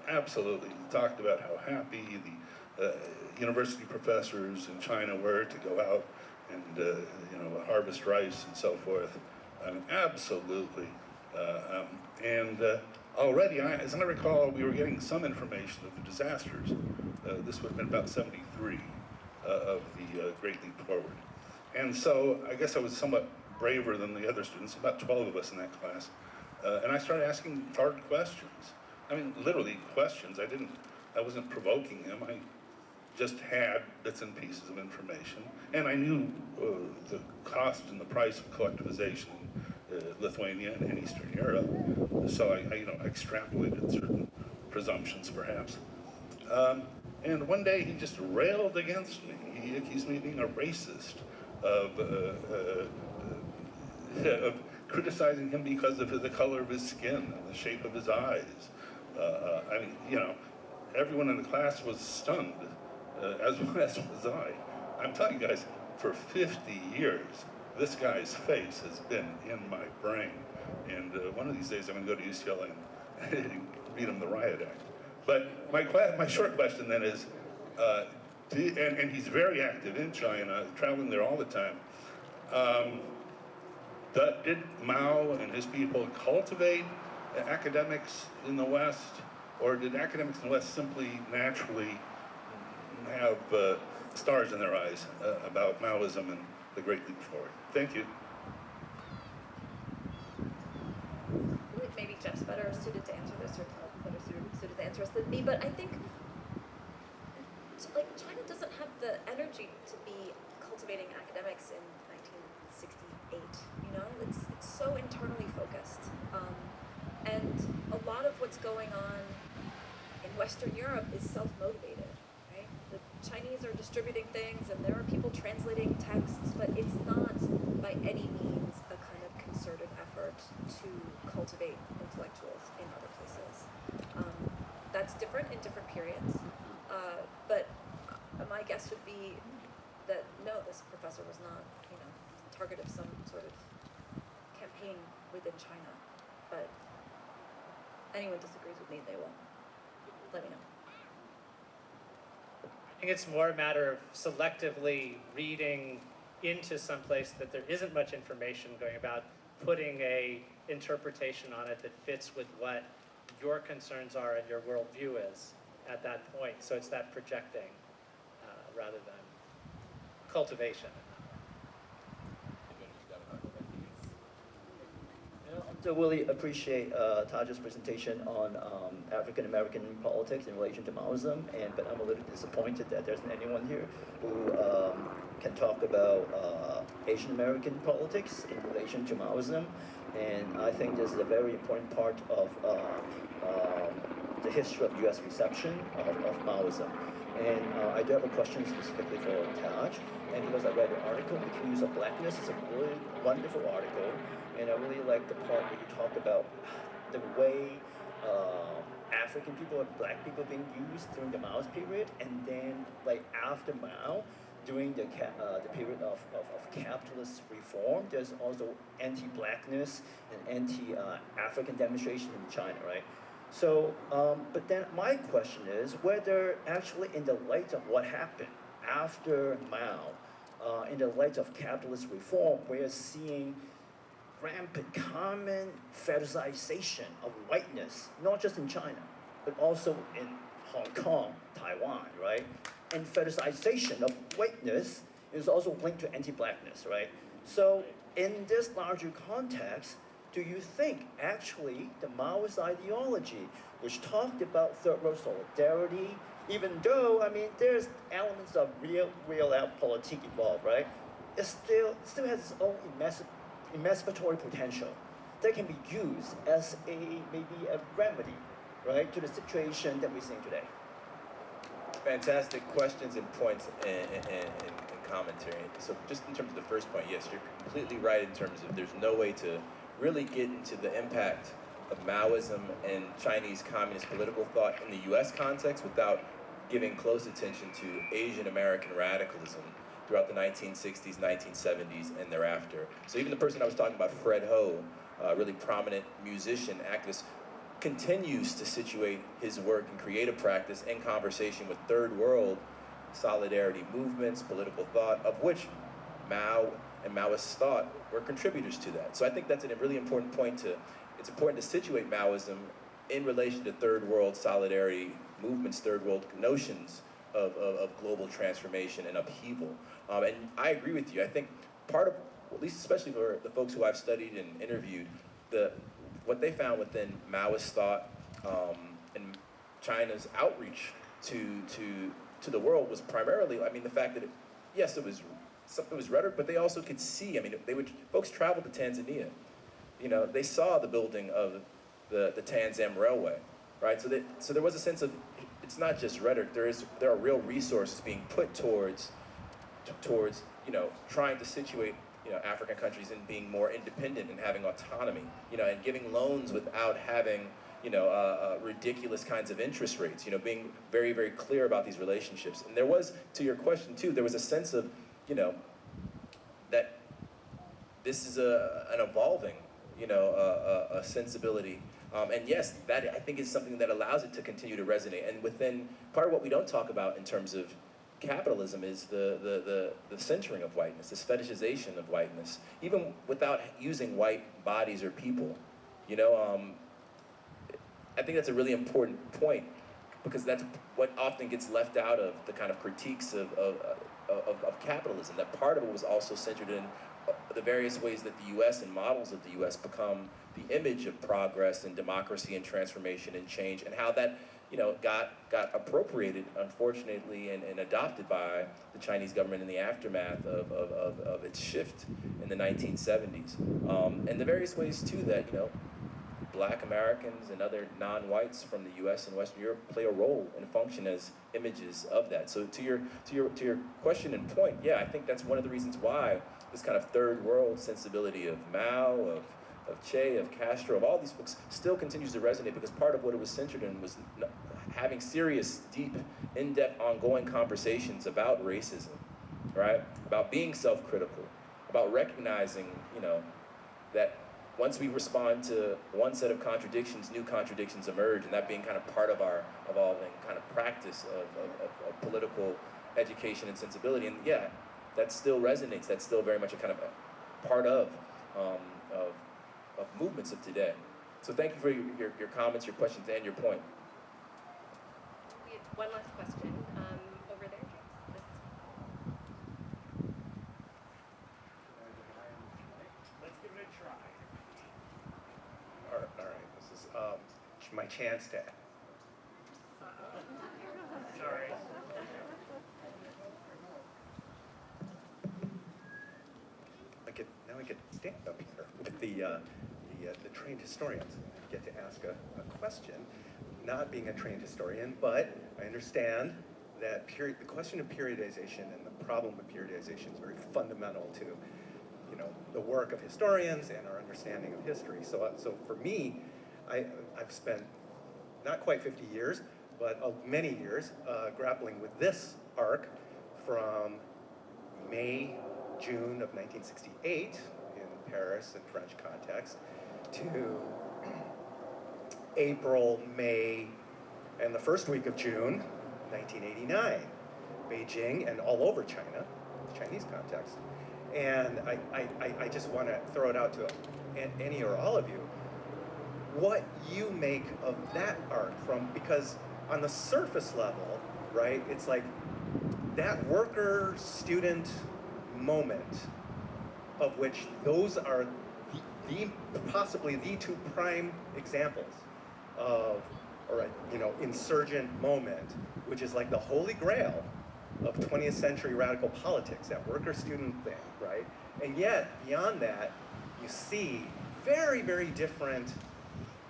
Absolutely, he talked about how happy the university professors in China were to go out and harvest rice and so forth. Absolutely. Already, as I recall, we were getting some information of the disasters. This would have been about 73. of the Great Leap Forward. And so I guess I was somewhat braver than the other students, about 12 of us in that class. And I started asking hard questions. I mean, literally questions. I wasn't provoking him. I just had bits and pieces of information. And I knew the cost and the price of collectivization in Lithuania and Eastern Europe. So I extrapolated certain presumptions, perhaps. And one day he just railed against me. He accused me of being a racist, of criticizing him because of the color of his skin and the shape of his eyes. I mean, everyone in the class was stunned, as was I. I'm telling you guys, for 50 years, this guy's face has been in my brain. And one of these days I'm gonna go to UCLA and read him the Riot Act. But my short question then is, and he's very active in China, traveling there all the time. Did Mao and his people cultivate academics in the West, or did academics in the West simply naturally have stars in their eyes about Maoism and the Great Leap Forward? Thank you. I feel like maybe Jeff's better suited to answer this, or better suited to answer this than me, but I think China doesn't have the energy to be cultivating academics in 1968. It's so internally focused, and a lot of what's going on in Western Europe is self-motivated. Right? The Chinese are distributing things, and there are people translating texts, but it's not by any means a kind of concerted effort to cultivate intellectuals in other places. That's different in different periods, but my guess would be that no, this professor was not, target of some sort of campaign within China. But anyone disagrees with me, they will let me know. I think it's more a matter of selectively reading into some place that there isn't much information going about, putting a interpretation on it that fits with what your concerns are and your worldview is at that point. So it's that projecting rather than cultivation. I really appreciate Taj's presentation on African American politics in relation to Maoism, but I'm a little disappointed that there's anyone here who can talk about Asian American politics in relation to Maoism, and I think this is a very important part of the history of U.S. reception of Maoism. And I do have a question specifically for Taj, and because I read the article, The Cues of Blackness, is a really wonderful article, and I really like the part where you talk about the way African people and black people being used during the Maoist period, and then like after Mao, during the period of capitalist reform, there's also anti-blackness and anti-African demonstration in China, right? So, but then my question is whether actually in the light of what happened after Mao, in the light of capitalist reform, we're seeing rampant common fetishization of whiteness, not just in China, but also in Hong Kong, Taiwan, right? And fetishization of whiteness is also linked to anti-blackness, right? So in this larger context, do you think actually the Maoist ideology, which talked about third world solidarity, even though, I mean, there's elements of real politique involved, right? It still has its own emancipatory potential that can be used as maybe a remedy, right, to the situation that we're seeing today. Fantastic questions and points and commentary. So just in terms of the first point, yes, you're completely right in terms of there's no way to really get into the impact of Maoism and Chinese communist political thought in the US context without giving close attention to Asian American radicalism throughout the 1960s, 1970s, and thereafter. So even the person I was talking about, Fred Ho, a really prominent musician, activist, continues to situate his work and creative practice in conversation with third world solidarity movements, political thought, of which Mao and Maoist thought were contributors to that. So I think that's a really important point it's important to situate Maoism in relation to third world solidarity movements, third world notions, of global transformation and upheaval. And I agree with you. I think part of, at least especially for the folks who I've studied and interviewed, what they found within Maoist thought and China's outreach to the world was primarily, I mean, the fact that yes, it was rhetoric, but they also could see. I mean, folks traveled to Tanzania. You know, they saw the building of the Tanzam Railway, right? So there was a sense of, it's not just rhetoric. There are real resources being put towards you know, trying to situate, you know, African countries in being more independent and having autonomy, you know, and giving loans without having, you know, ridiculous kinds of interest rates, you know, being very, very clear about these relationships. And there was, to your question too, there was a sense of, you know, that this is an evolving, you know, a sensibility. And yes, that I think is something that allows it to continue to resonate. And within, part of what we don't talk about in terms of capitalism is the centering of whiteness, this fetishization of whiteness, even without using white bodies or people. You know, I think that's a really important point, because that's what often gets left out of the kind of critiques of capitalism, that part of it was also centered in the various ways that the US and models of the US become the image of progress and democracy and transformation and change, and how that, you know, got appropriated, unfortunately, and adopted by the Chinese government in the aftermath of its shift in the 1970s. And the various ways, too, that, you know, Black Americans and other non-whites from the U.S. and Western Europe play a role and function as images of that. So to your question and point, yeah, I think that's one of the reasons why this kind of third world sensibility of Mao, of Che, of Castro, of all these folks still continues to resonate, because part of what it was centered in was having serious, deep, in-depth, ongoing conversations about racism, right? About being self-critical, about recognizing, you know, that once we respond to one set of contradictions, new contradictions emerge, and that being kind of part of our evolving kind of practice of political education and sensibility. And yeah, that still resonates. That's still very much a kind of a part of movements of today. So thank you for your comments, your questions, and your point. We have one last question over there, James. Let's give it a try. All right. This is my chance to. Sorry. Now I get stand up here with the trained historians. I get to ask a question, not being a trained historian, but I understand that the question of periodization and the problem of periodization is very fundamental to, you know, the work of historians and our understanding of history. So for me, I've spent not quite 50 years, but many years grappling with this arc from June of 1968 in Paris in French context to April, May, and the first week of June, 1989, Beijing and all over China, Chinese context. And I just want to throw it out to any or all of you, what you make of that arc because on the surface level, right, it's like that worker-student moment of which those are possibly the two prime examples of, insurgent moment, which is like the holy grail of 20th century radical politics, that worker-student thing, right? And yet, beyond that, you see very, very different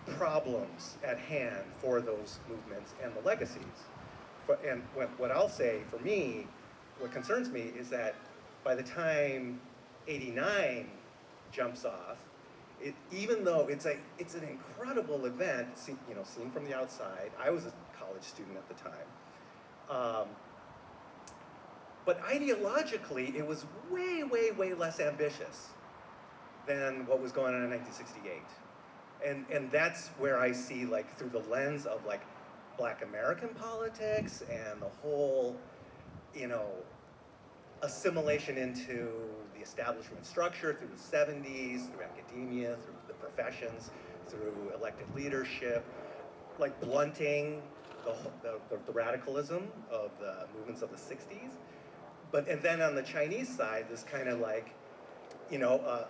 problems at hand for those movements and the legacies. And what I'll say, for me, what concerns me is that by the time 89 jumps off, even though it's an incredible event, seen from the outside. I was a college student at the time. But ideologically, it was way, way, way less ambitious than what was going on in 1968. And that's where I see, like, through the lens of, like, Black American politics and the whole, assimilation into the establishment structure through the 70s, through academia, through the professions, through elected leadership, like blunting the radicalism of the movements of the 60s. And then on the Chinese side, this kind of like, you know,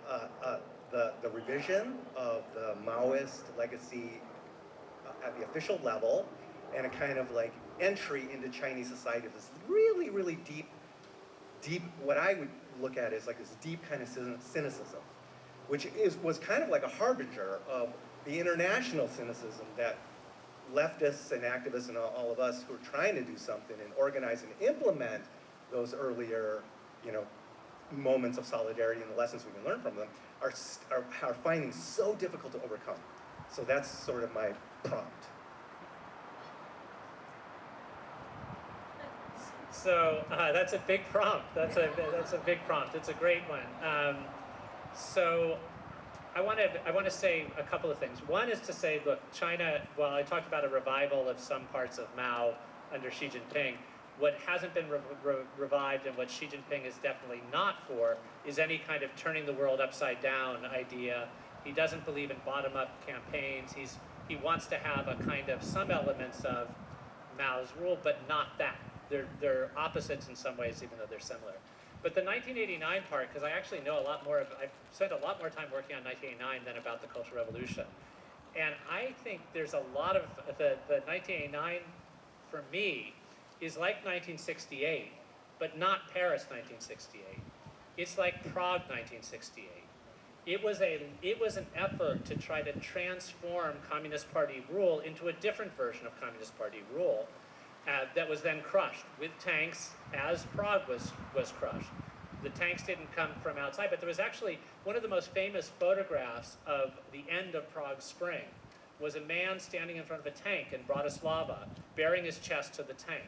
the revision of the Maoist legacy at the official level, and a kind of like entry into Chinese society of this really, really deep, what I would look at as like this deep kind of cynicism, which was kind of like a harbinger of the international cynicism that leftists and activists and all of us who are trying to do something and organize and implement those earlier, you know, moments of solidarity and the lessons we can learn from them are finding so difficult to overcome. So that's sort of my prompt. So that's a big prompt. That's a big prompt. It's a great one. So I want to say a couple of things. One is to say, look, China, while I talked about a revival of some parts of Mao under Xi Jinping, what hasn't been revived and what Xi Jinping is definitely not for is any kind of turning the world upside down idea. He doesn't believe in bottom-up campaigns. He wants to have a kind of some elements of Mao's rule, but not that. They're opposites in some ways, even though they're similar. But the 1989 part, because I actually know a lot more, I've spent a lot more time working on 1989 than about the Cultural Revolution. And I think there's a lot of, the 1989, for me, is like 1968, but not Paris 1968. It's like Prague 1968. It was an effort to try to transform Communist Party rule into a different version of Communist Party rule that was then crushed with tanks as Prague was crushed. The tanks didn't come from outside, but there was actually one of the most famous photographs of the end of Prague Spring was a man standing in front of a tank in Bratislava, bearing his chest to the tank,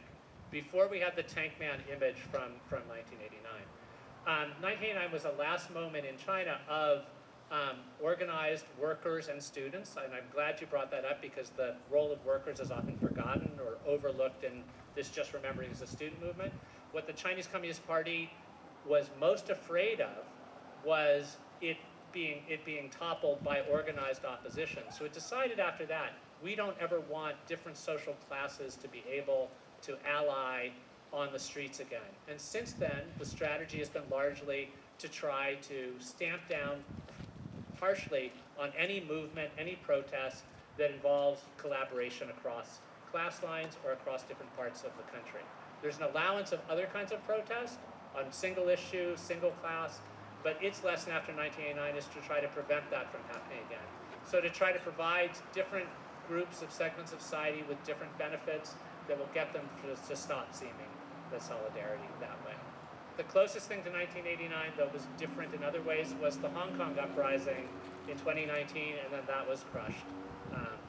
before we had the Tank Man image from 1989. 1989 was the last moment in China of organized workers and students, and I'm glad you brought that up because the role of workers is often forgotten or overlooked in this just remembering as a student movement. What the Chinese Communist Party was most afraid of was it being toppled by organized opposition. So it decided after that, we don't ever want different social classes to be able to ally on the streets again. And since then, the strategy has been largely to try to stamp down harshly on any movement, any protest that involves collaboration across class lines or across different parts of the country. There's an allowance of other kinds of protest on single issue, single class, but its lesson after 1989 is to try to prevent that from happening again. So to try to provide different groups of segments of society with different benefits that will get them to stop seeming the solidarity that way. The closest thing to 1989 that was different in other ways was the Hong Kong uprising in 2019, and then that was crushed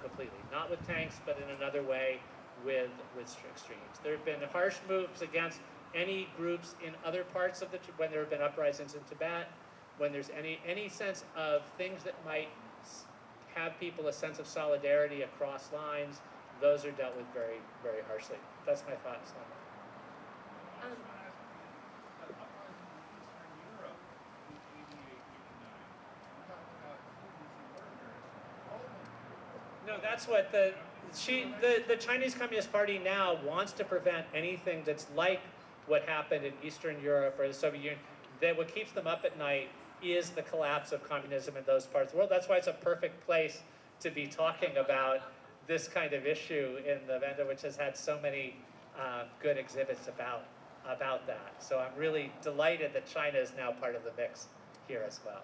completely. Not with tanks, but in another way with extremes. There have been harsh moves against any groups in other parts of when there have been uprisings in Tibet, when there's any sense of things that might have people a sense of solidarity across lines, those are dealt with very, very harshly. That's my thoughts on that. No, that's what the Chinese Communist Party now wants to prevent anything that's like what happened in Eastern Europe or the Soviet Union. That what keeps them up at night is the collapse of communism in those parts of the world. That's why it's a perfect place to be talking about this kind of issue in the Venda, which has had so many good exhibits about that. So I'm really delighted that China is now part of the mix here as well.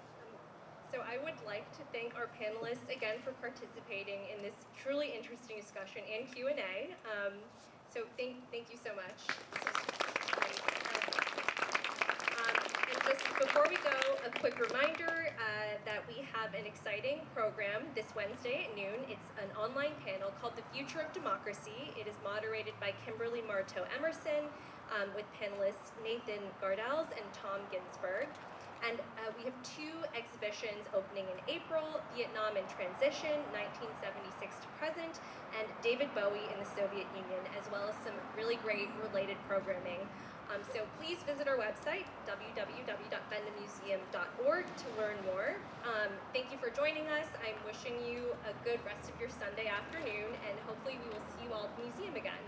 So I would like to thank our panelists again for participating in this truly interesting discussion and Q&A. So thank you so much. This was great. And just before we go, a quick reminder that we have an exciting program this Wednesday at noon. It's an online panel called The Future of Democracy. It is moderated by Kimberly Marteau Emerson with panelists Nathan Gardels and Tom Ginsberg. And we have 2 exhibitions opening in April, Vietnam in Transition, 1976 to present, and David Bowie in the Soviet Union, as well as some really great related programming. So please visit our website, www.bendamuseum.org, to learn more. Thank you for joining us. I'm wishing you a good rest of your Sunday afternoon, and hopefully we will see you all at the museum again.